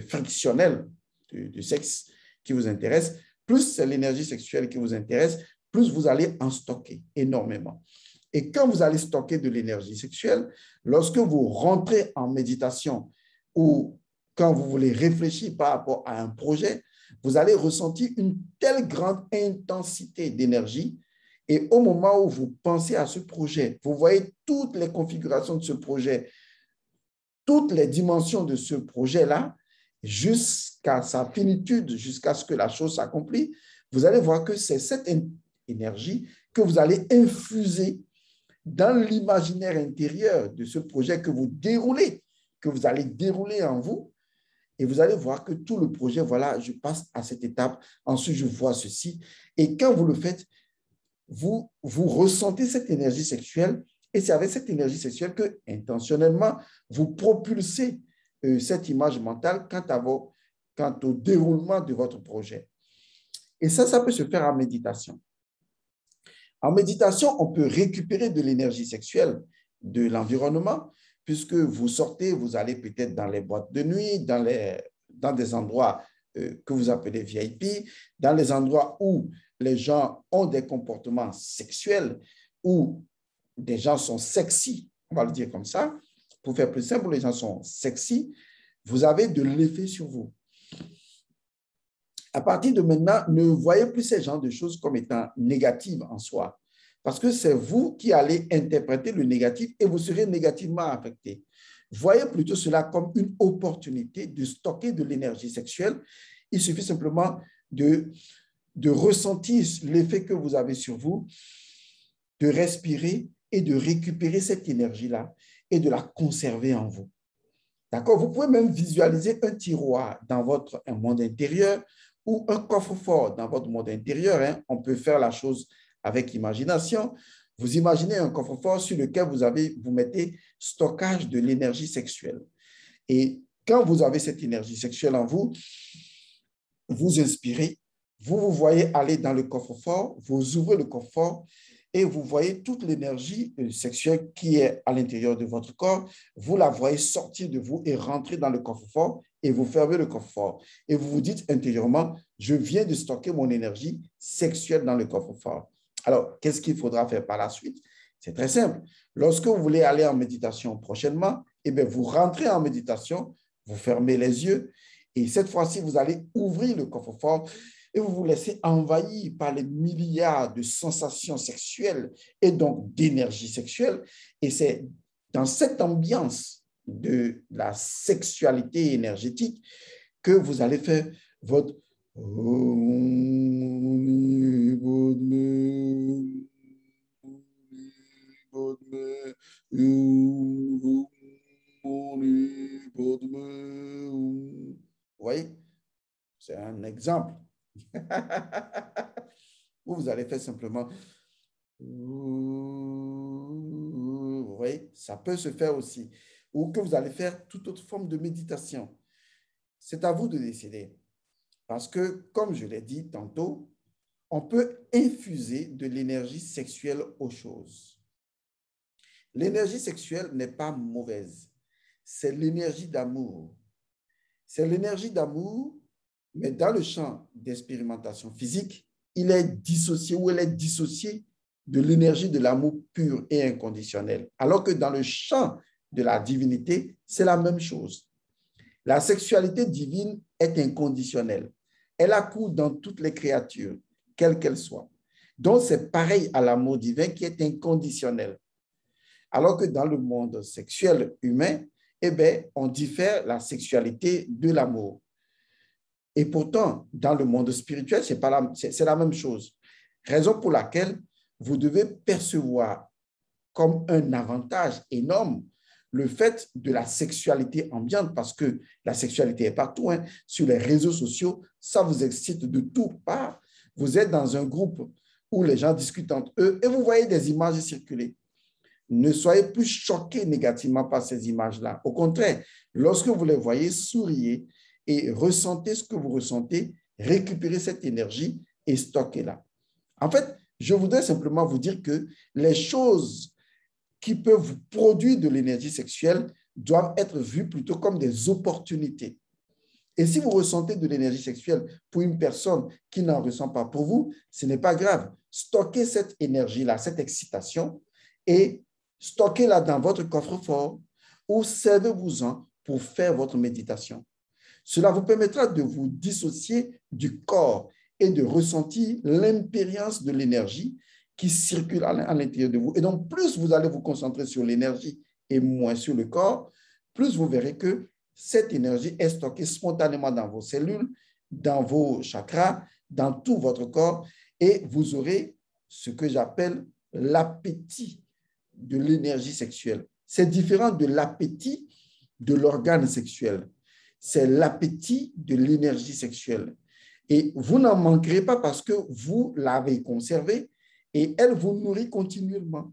frictionnel du sexe qui vous intéresse, plus c'est l'énergie sexuelle qui vous intéresse, plus vous allez en stocker énormément. Et quand vous allez stocker de l'énergie sexuelle, lorsque vous rentrez en méditation ou quand vous voulez réfléchir par rapport à un projet, vous allez ressentir une telle grande intensité d'énergie. Et au moment où vous pensez à ce projet, vous voyez toutes les configurations de ce projet, toutes les dimensions de ce projet-là, jusqu'à sa finitude, jusqu'à ce que la chose s'accomplisse, vous allez voir que c'est cette énergie que vous allez infuser dans l'imaginaire intérieur de ce projet que vous déroulez, que vous allez dérouler en vous. Et vous allez voir que tout le projet, voilà, je passe à cette étape, ensuite je vois ceci. Et quand vous le faites, vous ressentez cette énergie sexuelle et c'est avec cette énergie sexuelle que, intentionnellement, vous propulsez cette image mentale quant au déroulement de votre projet. Et ça peut se faire en méditation. En méditation, on peut récupérer de l'énergie sexuelle de l'environnement, puisque vous sortez, vous allez peut-être dans les boîtes de nuit, dans des endroits que vous appelez VIP, dans les endroits où les gens ont des comportements sexuels, où des gens sont sexy, on va le dire comme ça, pour faire plus simple, les gens sont sexy, vous avez de l'effet sur vous. À partir de maintenant, ne voyez plus ces genres de choses comme étant négatives en soi, parce que c'est vous qui allez interpréter le négatif et vous serez négativement affecté. Voyez plutôt cela comme une opportunité de stocker de l'énergie sexuelle. Il suffit simplement de ressentir l'effet que vous avez sur vous, de respirer et de récupérer cette énergie-là et de la conserver en vous. D'accord? Vous pouvez même visualiser un tiroir dans votre monde intérieur ou un coffre-fort dans votre monde intérieur. Hein. On peut faire la chose avec imagination. Vous imaginez un coffre-fort sur lequel vous mettez stockage de l'énergie sexuelle. Et quand vous avez cette énergie sexuelle en vous, vous inspirez, vous voyez aller dans le coffre-fort, vous ouvrez le coffre-fort et vous voyez toute l'énergie sexuelle qui est à l'intérieur de votre corps, vous la voyez sortir de vous et rentrer dans le coffre-fort et vous fermez le coffre-fort. Et vous vous dites intérieurement, je viens de stocker mon énergie sexuelle dans le coffre-fort. Alors, qu'est-ce qu'il faudra faire par la suite? C'est très simple. Lorsque vous voulez aller en méditation prochainement, eh bien, vous rentrez en méditation, vous fermez les yeux et cette fois-ci, vous allez ouvrir le coffre-fort et vous vous laissez envahir par les milliards de sensations sexuelles et donc d'énergie sexuelle. Et c'est dans cette ambiance de la sexualité énergétique que vous allez faire votre vous voyez, c'est un exemple. Vous allez faire simplement. Vous voyez, ça peut se faire aussi. Ou que vous allez faire toute autre forme de méditation. C'est à vous de décider. Parce que, comme je l'ai dit tantôt, on peut infuser de l'énergie sexuelle aux choses. L'énergie sexuelle n'est pas mauvaise. C'est l'énergie d'amour. C'est l'énergie d'amour, mais dans le champ d'expérimentation physique, il est dissocié ou elle est dissociée de l'énergie de l'amour pur et inconditionnel. Alors que dans le champ de la divinité, c'est la même chose. La sexualité divine est inconditionnelle. Elle accourt dans toutes les créatures, quelles qu'elles soient. Donc, c'est pareil à l'amour divin qui est inconditionnel. Alors que dans le monde sexuel humain, eh bien, on diffère la sexualité de l'amour. Et pourtant, dans le monde spirituel, c'est la même chose. Raison pour laquelle vous devez percevoir comme un avantage énorme le fait de la sexualité ambiante, parce que la sexualité est partout. Hein. Sur les réseaux sociaux, ça vous excite de toutes parts. Vous êtes dans un groupe où les gens discutent entre eux et vous voyez des images circuler. Ne soyez plus choqués négativement par ces images-là. Au contraire, lorsque vous les voyez, souriez et ressentez ce que vous ressentez, récupérez cette énergie et stockez-la. En fait, je voudrais simplement vous dire que les choses qui peuvent vous produire de l'énergie sexuelle doivent être vues plutôt comme des opportunités. Et si vous ressentez de l'énergie sexuelle pour une personne qui n'en ressent pas pour vous, ce n'est pas grave. Stockez cette énergie-là, cette excitation, et stockez-la dans votre coffre-fort ou servez-vous-en pour faire votre méditation. Cela vous permettra de vous dissocier du corps et de ressentir l'impérience de l'énergie qui circule à l'intérieur de vous. Et donc, plus vous allez vous concentrer sur l'énergie et moins sur le corps, plus vous verrez que cette énergie est stockée spontanément dans vos cellules, dans vos chakras, dans tout votre corps, et vous aurez ce que j'appelle l'appétit de l'énergie sexuelle. C'est différent de l'appétit de l'organe sexuel. C'est l'appétit de l'énergie sexuelle. Et vous n'en manquerez pas parce que vous l'avez conservée et elle vous nourrit continuellement.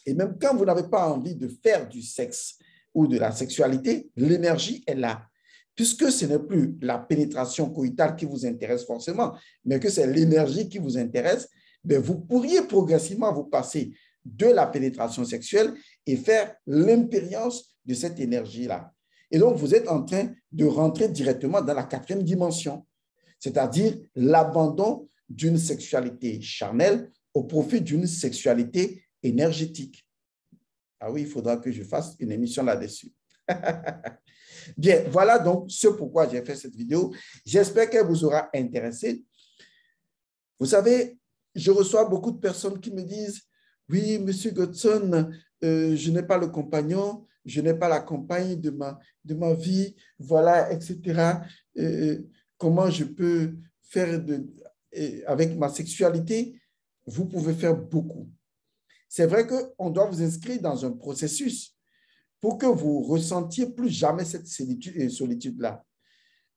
Et même quand vous n'avez pas envie de faire du sexe ou de la sexualité, l'énergie est là. Puisque ce n'est plus la pénétration coïtale qui vous intéresse forcément, mais que c'est l'énergie qui vous intéresse, bien vous pourriez progressivement vous passer de la pénétration sexuelle et faire l'impérience de cette énergie-là. Et donc, vous êtes en train de rentrer directement dans la 4e dimension, c'est-à-dire l'abandon d'une sexualité charnelle au profit d'une sexualité énergétique. Ah oui, il faudra que je fasse une émission là-dessus. Bien, voilà donc ce pourquoi j'ai fait cette vidéo. J'espère qu'elle vous aura intéressé. Vous savez, je reçois beaucoup de personnes qui me disent, oui, Monsieur Godson, je n'ai pas le compagnon, je n'ai pas la compagne de ma vie, voilà, etc. Comment je peux faire avec ma sexualité? Vous pouvez faire beaucoup. C'est vrai qu'on doit vous inscrire dans un processus pour que vous ressentiez plus jamais cette solitude-là.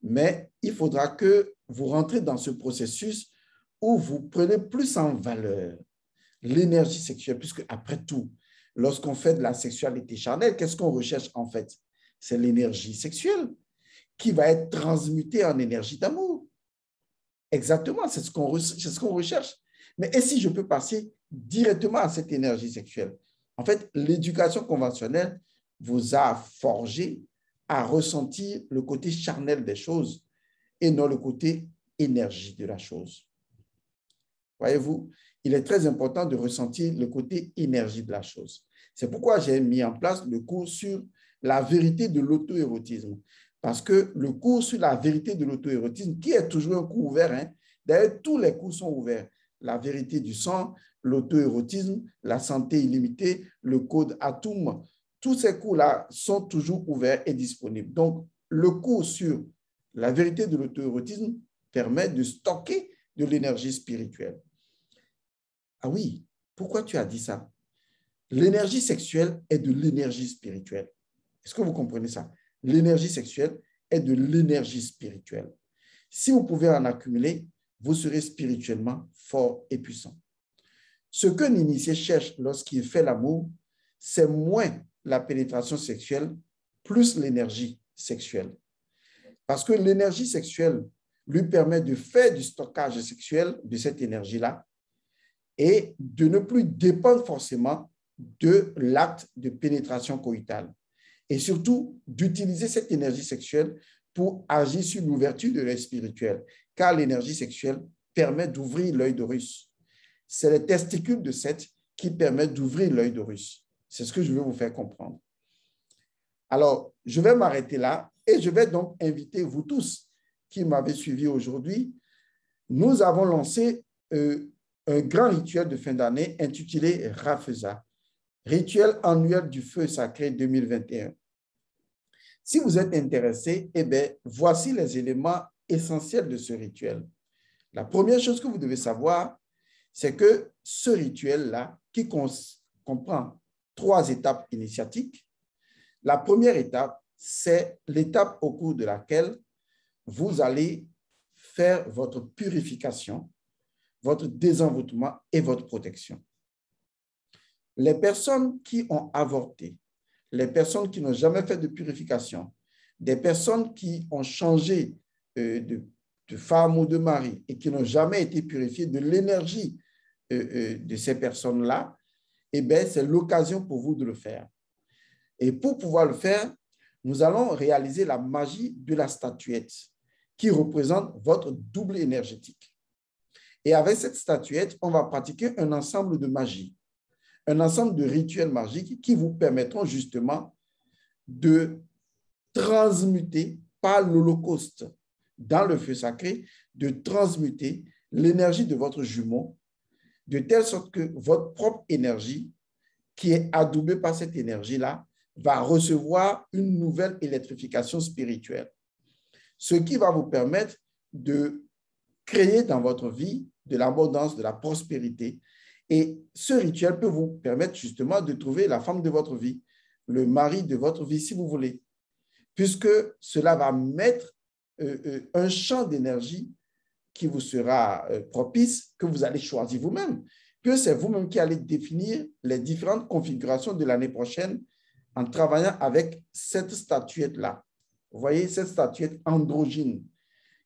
Mais il faudra que vous rentrez dans ce processus où vous prenez plus en valeur l'énergie sexuelle, puisque après tout, lorsqu'on fait de la sexualité charnelle, qu'est-ce qu'on recherche en fait? C'est l'énergie sexuelle qui va être transmutée en énergie d'amour. Exactement, c'est ce qu'on recherche. Mais et si je peux passer directement à cette énergie sexuelle? En fait, l'éducation conventionnelle vous a forgé à ressentir le côté charnel des choses et non le côté énergie de la chose. Voyez-vous, il est très important de ressentir le côté énergie de la chose. C'est pourquoi j'ai mis en place le cours sur la vérité de l'auto-érotisme. Parce que le cours sur la vérité de l'auto-érotisme, qui est toujours un cours ouvert, hein, d'ailleurs, tous les cours sont ouverts. La vérité du sang, l'auto-érotisme, la santé illimitée, le code Atum, tous ces cours-là sont toujours ouverts et disponibles. Donc, le cours sur la vérité de l'auto-érotisme permet de stocker de l'énergie spirituelle. Ah oui, pourquoi tu as dit ça? L'énergie sexuelle est de l'énergie spirituelle. Est-ce que vous comprenez ça? L'énergie sexuelle est de l'énergie spirituelle. Si vous pouvez en accumuler, vous serez spirituellement fort et puissant. Ce que l'initié cherche lorsqu'il fait l'amour, c'est moins la pénétration sexuelle, plus l'énergie sexuelle. Parce que l'énergie sexuelle lui permet de faire du stockage sexuel de cette énergie-là et de ne plus dépendre forcément de l'acte de pénétration coïtale. Et surtout, d'utiliser cette énergie sexuelle pour agir sur l'ouverture de l'œil spirituel, car l'énergie sexuelle permet d'ouvrir l'œil d'Horus. C'est les testicules de Seth qui permettent d'ouvrir l'œil d'Horus. C'est ce que je veux vous faire comprendre. Alors, je vais m'arrêter là et je vais donc inviter vous tous qui m'avez suivi aujourd'hui. Nous avons lancé un grand rituel de fin d'année intitulé Rafeza, rituel annuel du feu sacré 2021. Si vous êtes intéressé, eh bien, voici les éléments essentiels de ce rituel. La première chose que vous devez savoir, c'est que ce rituel-là, qui comprend 3 étapes initiatiques, la première étape, c'est l'étape au cours de laquelle vous allez faire votre purification, votre désenvoûtement et votre protection. Les personnes qui ont avorté, les personnes qui n'ont jamais fait de purification, des personnes qui ont changé de femme ou de mari et qui n'ont jamais été purifiées de l'énergie de ces personnes-là, eh bien, c'est l'occasion pour vous de le faire. Et pour pouvoir le faire, nous allons réaliser la magie de la statuette qui représente votre double énergétique. Et avec cette statuette, on va pratiquer un ensemble de magie, un ensemble de rituels magiques qui vous permettront justement de transmuter par l'Holocauste dans le feu sacré, de transmuter l'énergie de votre jumeau, de telle sorte que votre propre énergie, qui est adoubée par cette énergie-là, va recevoir une nouvelle électrification spirituelle. Ce qui va vous permettre de créer dans votre vie de l'abondance, de la prospérité. Et ce rituel peut vous permettre justement de trouver la femme de votre vie, le mari de votre vie, si vous voulez, puisque cela va mettre un champ d'énergie qui vous sera propice, que vous allez choisir vous-même, que c'est vous-même qui allez définir les différentes configurations de l'année prochaine en travaillant avec cette statuette-là. Vous voyez, cette statuette androgyne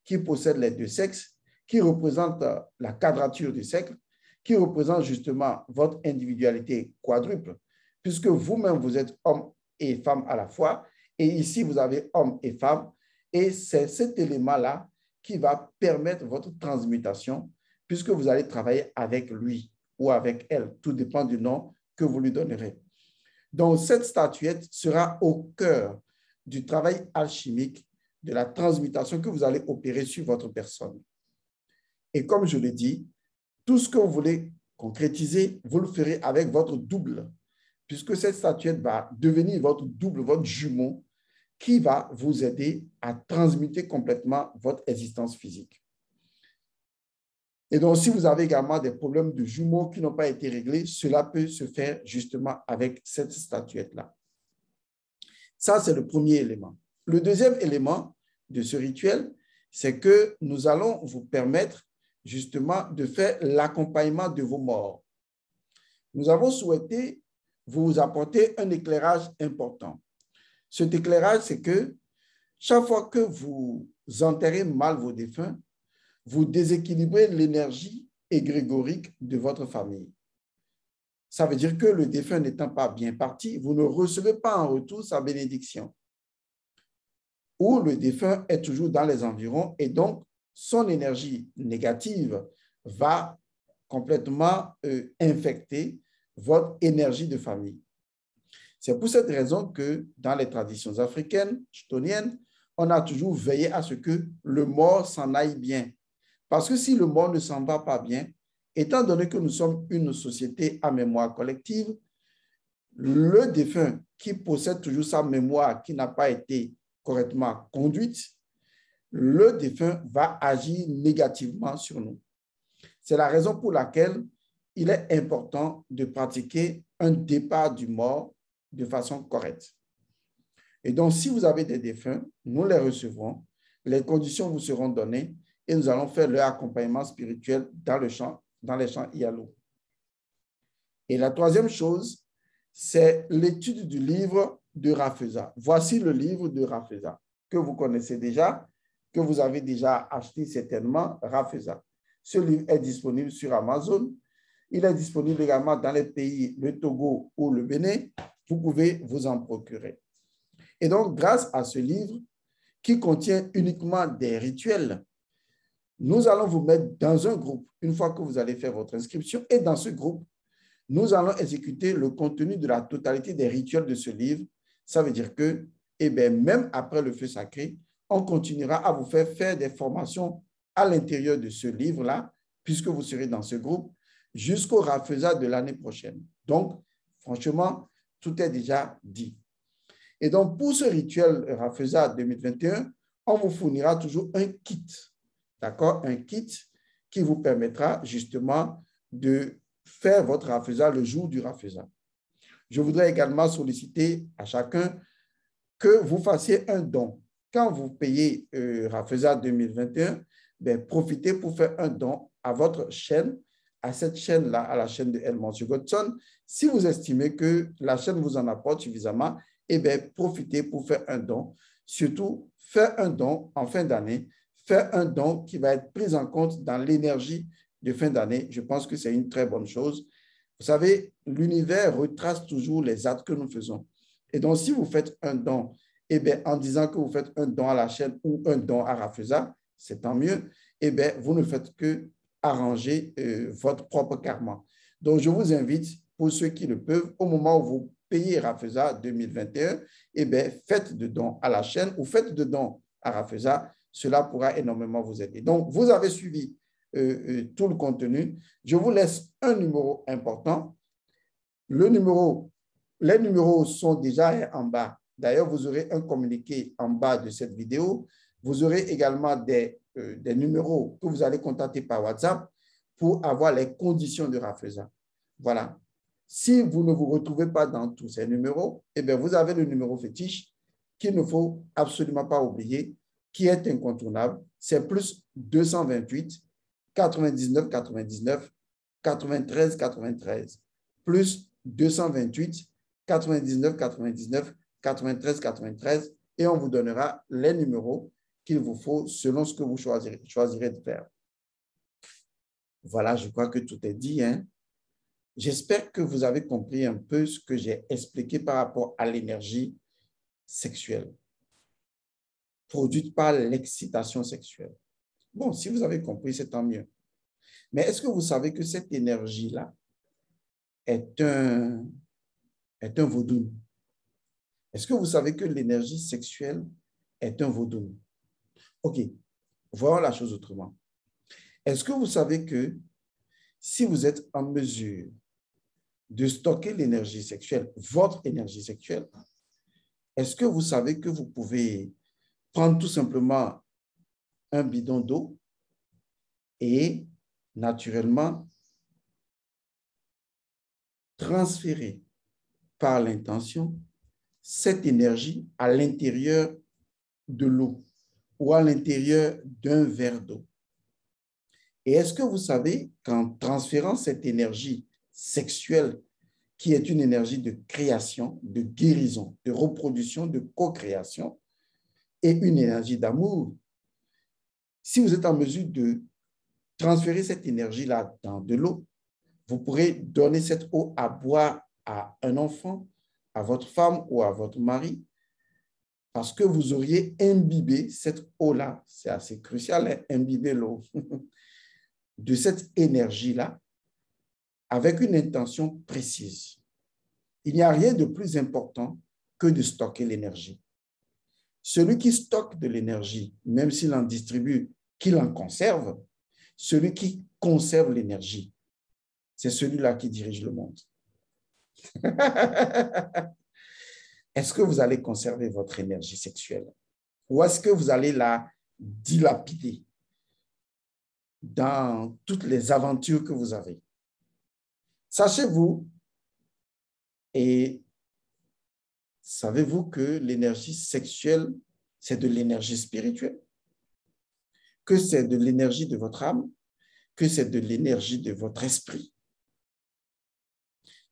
qui possède les 2 sexes, qui représente la quadrature du cercle, qui représente justement votre individualité quadruple, puisque vous-même, vous êtes homme et femme à la fois, et ici, vous avez homme et femme, et c'est cet élément-là qui va permettre votre transmutation, puisque vous allez travailler avec lui ou avec elle, tout dépend du nom que vous lui donnerez. Donc, cette statuette sera au cœur du travail alchimique de la transmutation que vous allez opérer sur votre personne. Et comme je l'ai dit, tout ce que vous voulez concrétiser, vous le ferez avec votre double, puisque cette statuette va devenir votre double, votre jumeau, qui va vous aider à transmuter complètement votre existence physique. Et donc, si vous avez également des problèmes de jumeaux qui n'ont pas été réglés, cela peut se faire justement avec cette statuette-là. Ça, c'est le premier élément. Le deuxième élément de ce rituel, c'est que nous allons vous permettre justement de faire l'accompagnement de vos morts. Nous avons souhaité vous apporter un éclairage important. Cet éclairage, c'est que chaque fois que vous enterrez mal vos défunts, vous déséquilibrez l'énergie égrégorique de votre famille. Ça veut dire que le défunt n'étant pas bien parti, vous ne recevez pas en retour sa bénédiction. Ou le défunt est toujours dans les environs et donc son énergie négative va complètement infecter votre énergie de famille. C'est pour cette raison que dans les traditions africaines, chthoniennes, on a toujours veillé à ce que le mort s'en aille bien. Parce que si le mort ne s'en va pas bien, étant donné que nous sommes une société à mémoire collective, le défunt qui possède toujours sa mémoire qui n'a pas été correctement conduite, le défunt va agir négativement sur nous. C'est la raison pour laquelle il est important de pratiquer un départ du mort de façon correcte. Et donc, si vous avez des défunts, nous les recevrons, les conditions vous seront données et nous allons faire leur accompagnement spirituel dans les champs Ialo. Et la troisième chose, c'est l'étude du livre de Rafeza. Voici le livre de Rafeza que vous connaissez déjà, que vous avez déjà acheté certainement, Rafeza. Ce livre est disponible sur Amazon. Il est disponible également dans les pays, le Togo ou le Bénin. Vous pouvez vous en procurer. Et donc, grâce à ce livre qui contient uniquement des rituels, nous allons vous mettre dans un groupe une fois que vous allez faire votre inscription. Et dans ce groupe, nous allons exécuter le contenu de la totalité des rituels de ce livre. Ça veut dire que, même après le feu sacré, on continuera à vous faire des formations à l'intérieur de ce livre-là, puisque vous serez dans ce groupe, jusqu'au Rafeza de l'année prochaine. Donc, franchement, tout est déjà dit. Et donc, pour ce rituel Rafeza 2021, on vous fournira toujours un kit, d'accord? Un kit qui vous permettra justement de faire votre Rafeza le jour du Rafeza. Je voudrais également solliciter à chacun que vous fassiez un don. Quand vous payez Rafeza 2021, profitez pour faire un don à votre chaîne, à cette chaîne-là, à la chaîne de El Monsieur Godson. Si vous estimez que la chaîne vous en apporte suffisamment, profitez pour faire un don. Surtout, faire un don en fin d'année, faire un don qui va être pris en compte dans l'énergie de fin d'année. Je pense que c'est une très bonne chose. Vous savez, l'univers retrace toujours les actes que nous faisons. Et donc, si vous faites un don, en disant que vous faites un don à la chaîne ou un don à Rafeza, c'est tant mieux. Vous ne faites que arranger votre propre karma. Donc, je vous invite, pour ceux qui le peuvent, au moment où vous payez Rafeza 2021, faites de dons à la chaîne ou faites de dons à Rafeza. Cela pourra énormément vous aider. Donc, vous avez suivi tout le contenu. Je vous laisse un numéro important. Les numéros sont déjà en bas. D'ailleurs, vous aurez un communiqué en bas de cette vidéo. Vous aurez également des numéros que vous allez contacter par WhatsApp pour avoir les conditions de Rafeza. Voilà. Si vous ne vous retrouvez pas dans tous ces numéros, vous avez le numéro fétiche qu'il ne faut absolument pas oublier, qui est incontournable. C'est plus 228 99 99 93 93. Plus 228 99 99 93 93. Et on vous donnera les numéros qu'il vous faut selon ce que vous choisirez de faire. Voilà, je crois que tout est dit, hein. J'espère que vous avez compris un peu ce que j'ai expliqué par rapport à l'énergie sexuelle produite par l'excitation sexuelle. Bon, si vous avez compris, c'est tant mieux. Mais est-ce que vous savez que cette énergie-là est est un vaudou. Est-ce que vous savez que l'énergie sexuelle est un vaudou? OK, voyons la chose autrement. Est-ce que vous savez que si vous êtes en mesure de stocker l'énergie sexuelle, votre énergie sexuelle, est-ce que vous savez que vous pouvez prendre tout simplement un bidon d'eau et naturellement transférer par l'intention cette énergie à l'intérieur de l'eau ou à l'intérieur d'un verre d'eau? Et est-ce que vous savez qu'en transférant cette énergie sexuelle, qui est une énergie de création, de guérison, de reproduction, de co-création, et une énergie d'amour, si vous êtes en mesure de transférer cette énergie-là dans de l'eau, vous pourrez donner cette eau à boire à un enfant, à votre femme ou à votre mari, parce que vous auriez imbibé cette eau-là, c'est assez crucial, hein, imbiber l'eau, de cette énergie-là, avec une intention précise. Il n'y a rien de plus important que de stocker l'énergie. Celui qui stocke de l'énergie, même s'il en distribue, qu'il en conserve, celui qui conserve l'énergie, c'est celui-là qui dirige le monde. Est-ce que vous allez conserver votre énergie sexuelle ou est-ce que vous allez la dilapider dans toutes les aventures que vous avez? Sachez-vous et savez-vous que l'énergie sexuelle, c'est de l'énergie spirituelle, que c'est de l'énergie de votre âme, que c'est de l'énergie de votre esprit?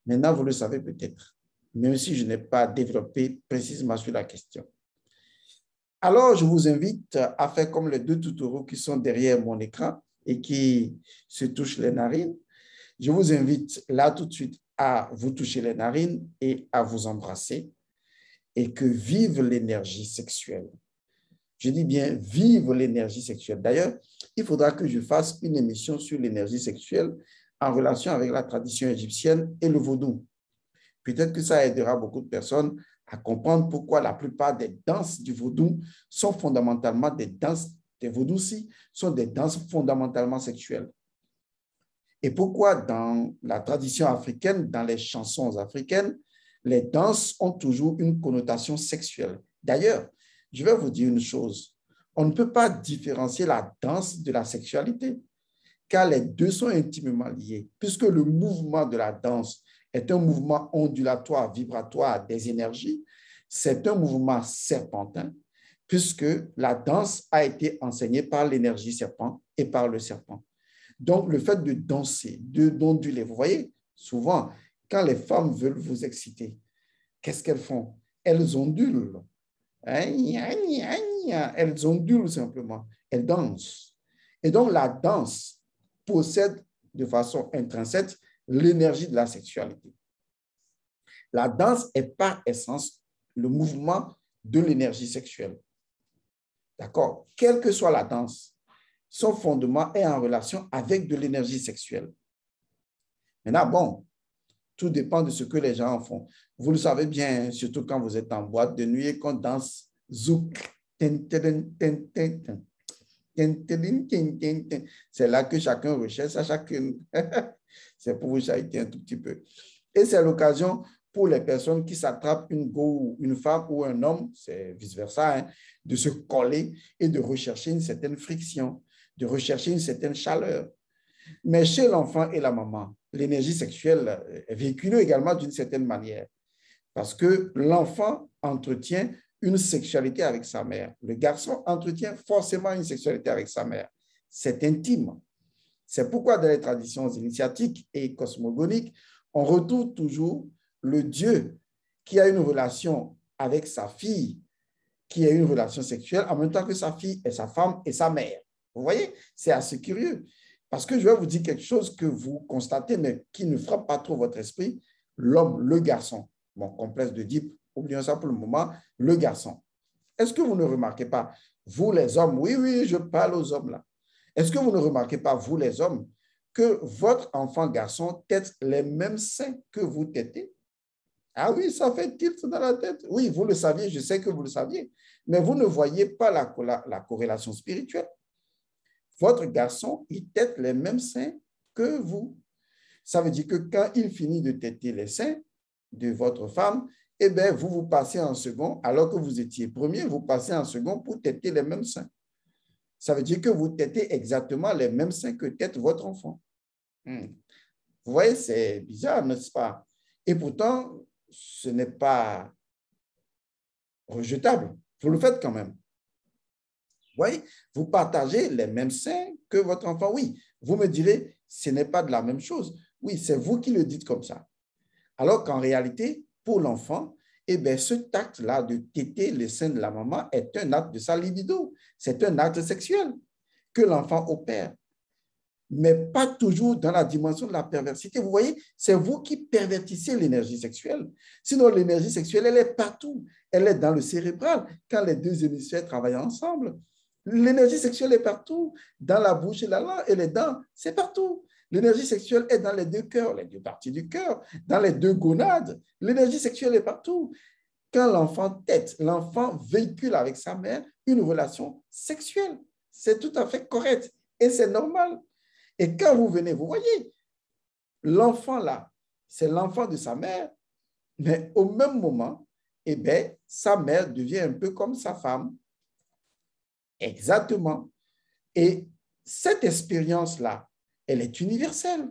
Maintenant, vous le savez peut-être, même si je n'ai pas développé précisément sur la question. Alors, je vous invite à faire comme les deux toutouros qui sont derrière mon écran et qui se touchent les narines. Je vous invite là tout de suite à vous toucher les narines et à vous embrasser et que vive l'énergie sexuelle. Je dis bien vive l'énergie sexuelle. D'ailleurs, il faudra que je fasse une émission sur l'énergie sexuelle en relation avec la tradition égyptienne et le vaudou. Peut-être que ça aidera beaucoup de personnes à comprendre pourquoi la plupart des danses du vaudou sont fondamentalement des danses, des vaudous-ci sont des danses fondamentalement sexuelles. Et pourquoi dans la tradition africaine, dans les chansons africaines, les danses ont toujours une connotation sexuelle. D'ailleurs, je vais vous dire une chose, on ne peut pas différencier la danse de la sexualité, car les deux sont intimement liés, puisque le mouvement de la danse est un mouvement ondulatoire, vibratoire des énergies, c'est un mouvement serpentin, puisque la danse a été enseignée par l'énergie serpent et par le serpent. Donc, le fait de danser, d'onduler, vous voyez, souvent, quand les femmes veulent vous exciter, qu'est-ce qu'elles font? Elles ondulent. Elles ondulent simplement. Elles dansent. Et donc, la danse possède de façon intrinsèque l'énergie de la sexualité. La danse est par essence le mouvement de l'énergie sexuelle. D'accord? Quelle que soit la danse, son fondement est en relation avec de l'énergie sexuelle. Maintenant, bon, tout dépend de ce que les gens en font. Vous le savez bien, surtout quand vous êtes en boîte de nuit et qu'on danse zouk. C'est là que chacun recherche à chacune. C'est pour vous chariter un tout petit peu. Et c'est l'occasion pour les personnes qui s'attrapent une go, une femme ou un homme, c'est vice-versa, hein, de se coller et de rechercher une certaine friction, de rechercher une certaine chaleur. Mais chez l'enfant et la maman, l'énergie sexuelle est véhiculée également d'une certaine manière parce que l'enfant entretient une sexualité avec sa mère. Le garçon entretient forcément une sexualité avec sa mère. C'est intime. C'est pourquoi dans les traditions initiatiques et cosmogoniques, on retrouve toujours le Dieu qui a une relation avec sa fille, qui a une relation sexuelle en même temps que sa fille et sa femme et sa mère. Vous voyez, c'est assez curieux. Parce que je vais vous dire quelque chose que vous constatez, mais qui ne frappe pas trop votre esprit. L'homme, le garçon, bon, complexe d'Oedipe, oublions ça pour le moment, le garçon. Est-ce que vous ne remarquez pas, vous les hommes, oui, je parle aux hommes là. Est-ce que vous ne remarquez pas, vous les hommes, que votre enfant garçon tète les mêmes seins que vous tétez? Ah oui, ça fait tilt dans la tête. Oui, vous le saviez, je sais que vous le saviez, mais vous ne voyez pas la corrélation spirituelle. Votre garçon, il tète les mêmes seins que vous. Ça veut dire que quand il finit de téter les seins de votre femme, eh bien, vous passez en second, alors que vous étiez premier, vous passez en second pour téter les mêmes seins. Ça veut dire que vous tétez exactement les mêmes seins que tète votre enfant. Vous voyez, c'est bizarre, n'est-ce pas? Et pourtant, ce n'est pas rejetable. Vous le faites quand même. Vous voyez, vous partagez les mêmes seins que votre enfant. Oui, vous me direz, ce n'est pas de la même chose. Oui, c'est vous qui le dites comme ça. Alors qu'en réalité, pour l'enfant, eh bien, ce acte-là de téter les seins de la maman est un acte de sa libido. C'est un acte sexuel que l'enfant opère, mais pas toujours dans la dimension de la perversité. Vous voyez, c'est vous qui pervertissez l'énergie sexuelle. Sinon, l'énergie sexuelle, elle est partout. Elle est dans le cérébral quand les deux hémisphères travaillent ensemble. L'énergie sexuelle est partout, dans la bouche et la langue et les dents, c'est partout. L'énergie sexuelle est dans les deux cœurs, les deux parties du cœur, dans les deux gonades. L'énergie sexuelle est partout. Quand l'enfant tète, l'enfant véhicule avec sa mère une relation sexuelle. C'est tout à fait correct et c'est normal. Et quand vous venez, vous voyez, l'enfant là, c'est l'enfant de sa mère, mais au même moment, eh bien, sa mère devient un peu comme sa femme. Exactement. Et cette expérience-là, elle est universelle.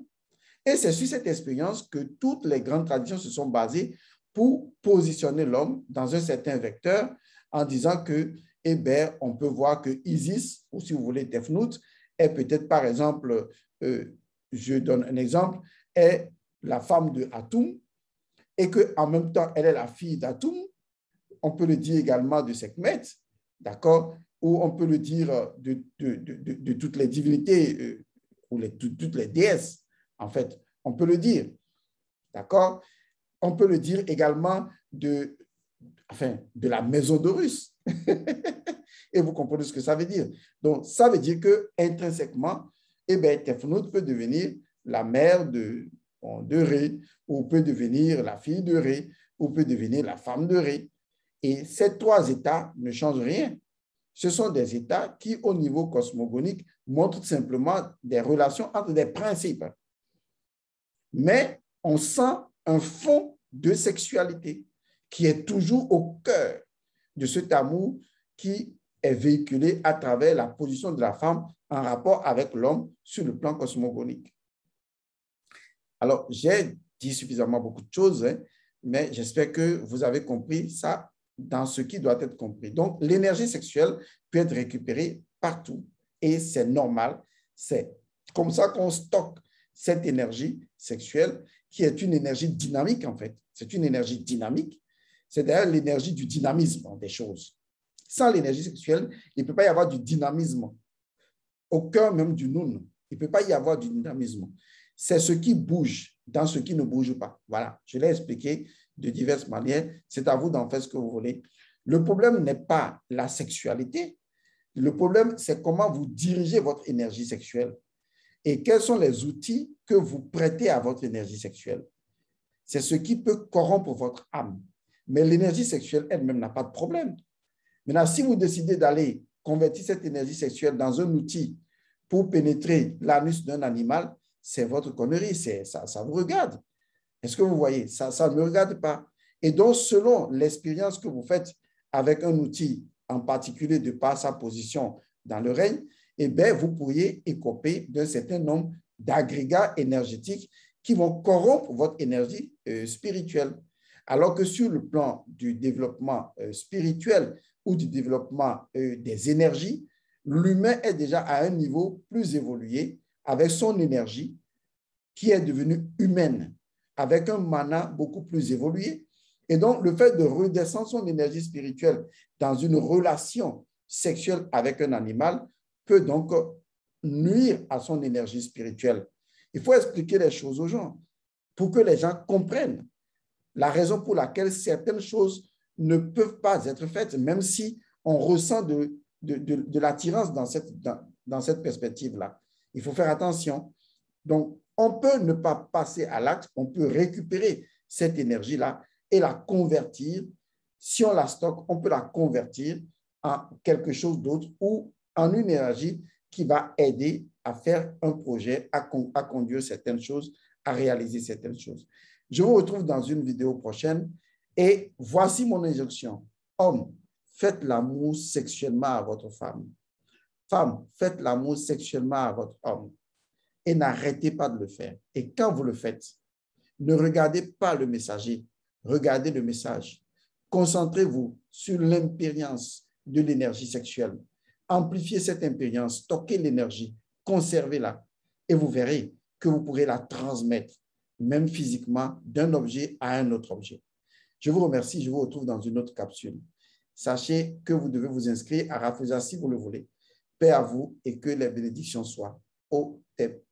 Et c'est sur cette expérience que toutes les grandes traditions se sont basées pour positionner l'homme dans un certain vecteur en disant que, eh bien, on peut voir que Isis, ou si vous voulez, Tefnut, est peut-être, par exemple, je donne un exemple, est la femme de Atum et qu'en même temps, elle est la fille d'Atum. On peut le dire également de Sekhmet, d'accord? Ou on peut le dire de toutes les divinités ou toutes les déesses, en fait. On peut le dire, d'accord? On peut le dire également de la maison d'Horus. Et vous comprenez ce que ça veut dire. Donc, ça veut dire que intrinsèquement, eh bien, Tefnut peut devenir la mère de Ré, ou peut devenir la fille de Ré, ou peut devenir la femme de Ré. Et ces trois états ne changent rien. Ce sont des états qui, au niveau cosmogonique, montrent simplement des relations entre des principes. Mais on sent un fond de sexualité qui est toujours au cœur de cet amour qui est véhiculé à travers la position de la femme en rapport avec l'homme sur le plan cosmogonique. Alors, j'ai dit suffisamment beaucoup de choses, hein, mais j'espère que vous avez compris ça dans ce qui doit être compris. Donc, l'énergie sexuelle peut être récupérée partout et c'est normal. C'est comme ça qu'on stocke cette énergie sexuelle qui est une énergie dynamique, en fait. C'est une énergie dynamique. C'est d'ailleurs l'énergie du dynamisme des choses. Sans l'énergie sexuelle, il ne peut pas y avoir du dynamisme. Au cœur même du noun, il ne peut pas y avoir du dynamisme. C'est ce qui bouge dans ce qui ne bouge pas. Voilà, je l'ai expliqué de diverses manières. C'est à vous d'en faire ce que vous voulez. Le problème n'est pas la sexualité. Le problème, c'est comment vous dirigez votre énergie sexuelle et quels sont les outils que vous prêtez à votre énergie sexuelle. C'est ce qui peut corrompre votre âme. Mais l'énergie sexuelle elle-même n'a pas de problème. Maintenant, si vous décidez d'aller convertir cette énergie sexuelle dans un outil pour pénétrer l'anus d'un animal, c'est votre connerie, ça vous regarde. Est-ce que vous voyez? Ça ne me regarde pas. Et donc, selon l'expérience que vous faites avec un outil, en particulier de par sa position dans le règne, eh bien, vous pourriez écoper d'un certain nombre d'agrégats énergétiques qui vont corrompre votre énergie spirituelle. Alors que sur le plan du développement spirituel ou du développement des énergies, l'humain est déjà à un niveau plus évolué avec son énergie qui est devenue humaine, avec un mana beaucoup plus évolué. Et donc, le fait de redescendre son énergie spirituelle dans une relation sexuelle avec un animal peut donc nuire à son énergie spirituelle. Il faut expliquer les choses aux gens pour que les gens comprennent la raison pour laquelle certaines choses ne peuvent pas être faites, même si on ressent de l'attirance dans cette perspective-là. Il faut faire attention. Donc, on peut ne pas passer à l'acte, on peut récupérer cette énergie-là et la convertir. Si on la stocke, on peut la convertir en quelque chose d'autre ou en une énergie qui va aider à faire un projet, à conduire certaines choses, à réaliser certaines choses. Je vous retrouve dans une vidéo prochaine et voici mon injonction. Homme, faites l'amour sexuellement à votre femme. Femme, faites l'amour sexuellement à votre homme et n'arrêtez pas de le faire. Et quand vous le faites, ne regardez pas le messager, regardez le message. Concentrez-vous sur l'impérience de l'énergie sexuelle. Amplifiez cette impérience, stockez l'énergie, conservez-la et vous verrez que vous pourrez la transmettre, même physiquement, d'un objet à un autre objet. Je vous remercie, je vous retrouve dans une autre capsule. Sachez que vous devez vous inscrire à Rafflesia si vous le voulez. Paix à vous et que les bénédictions soient au TEP.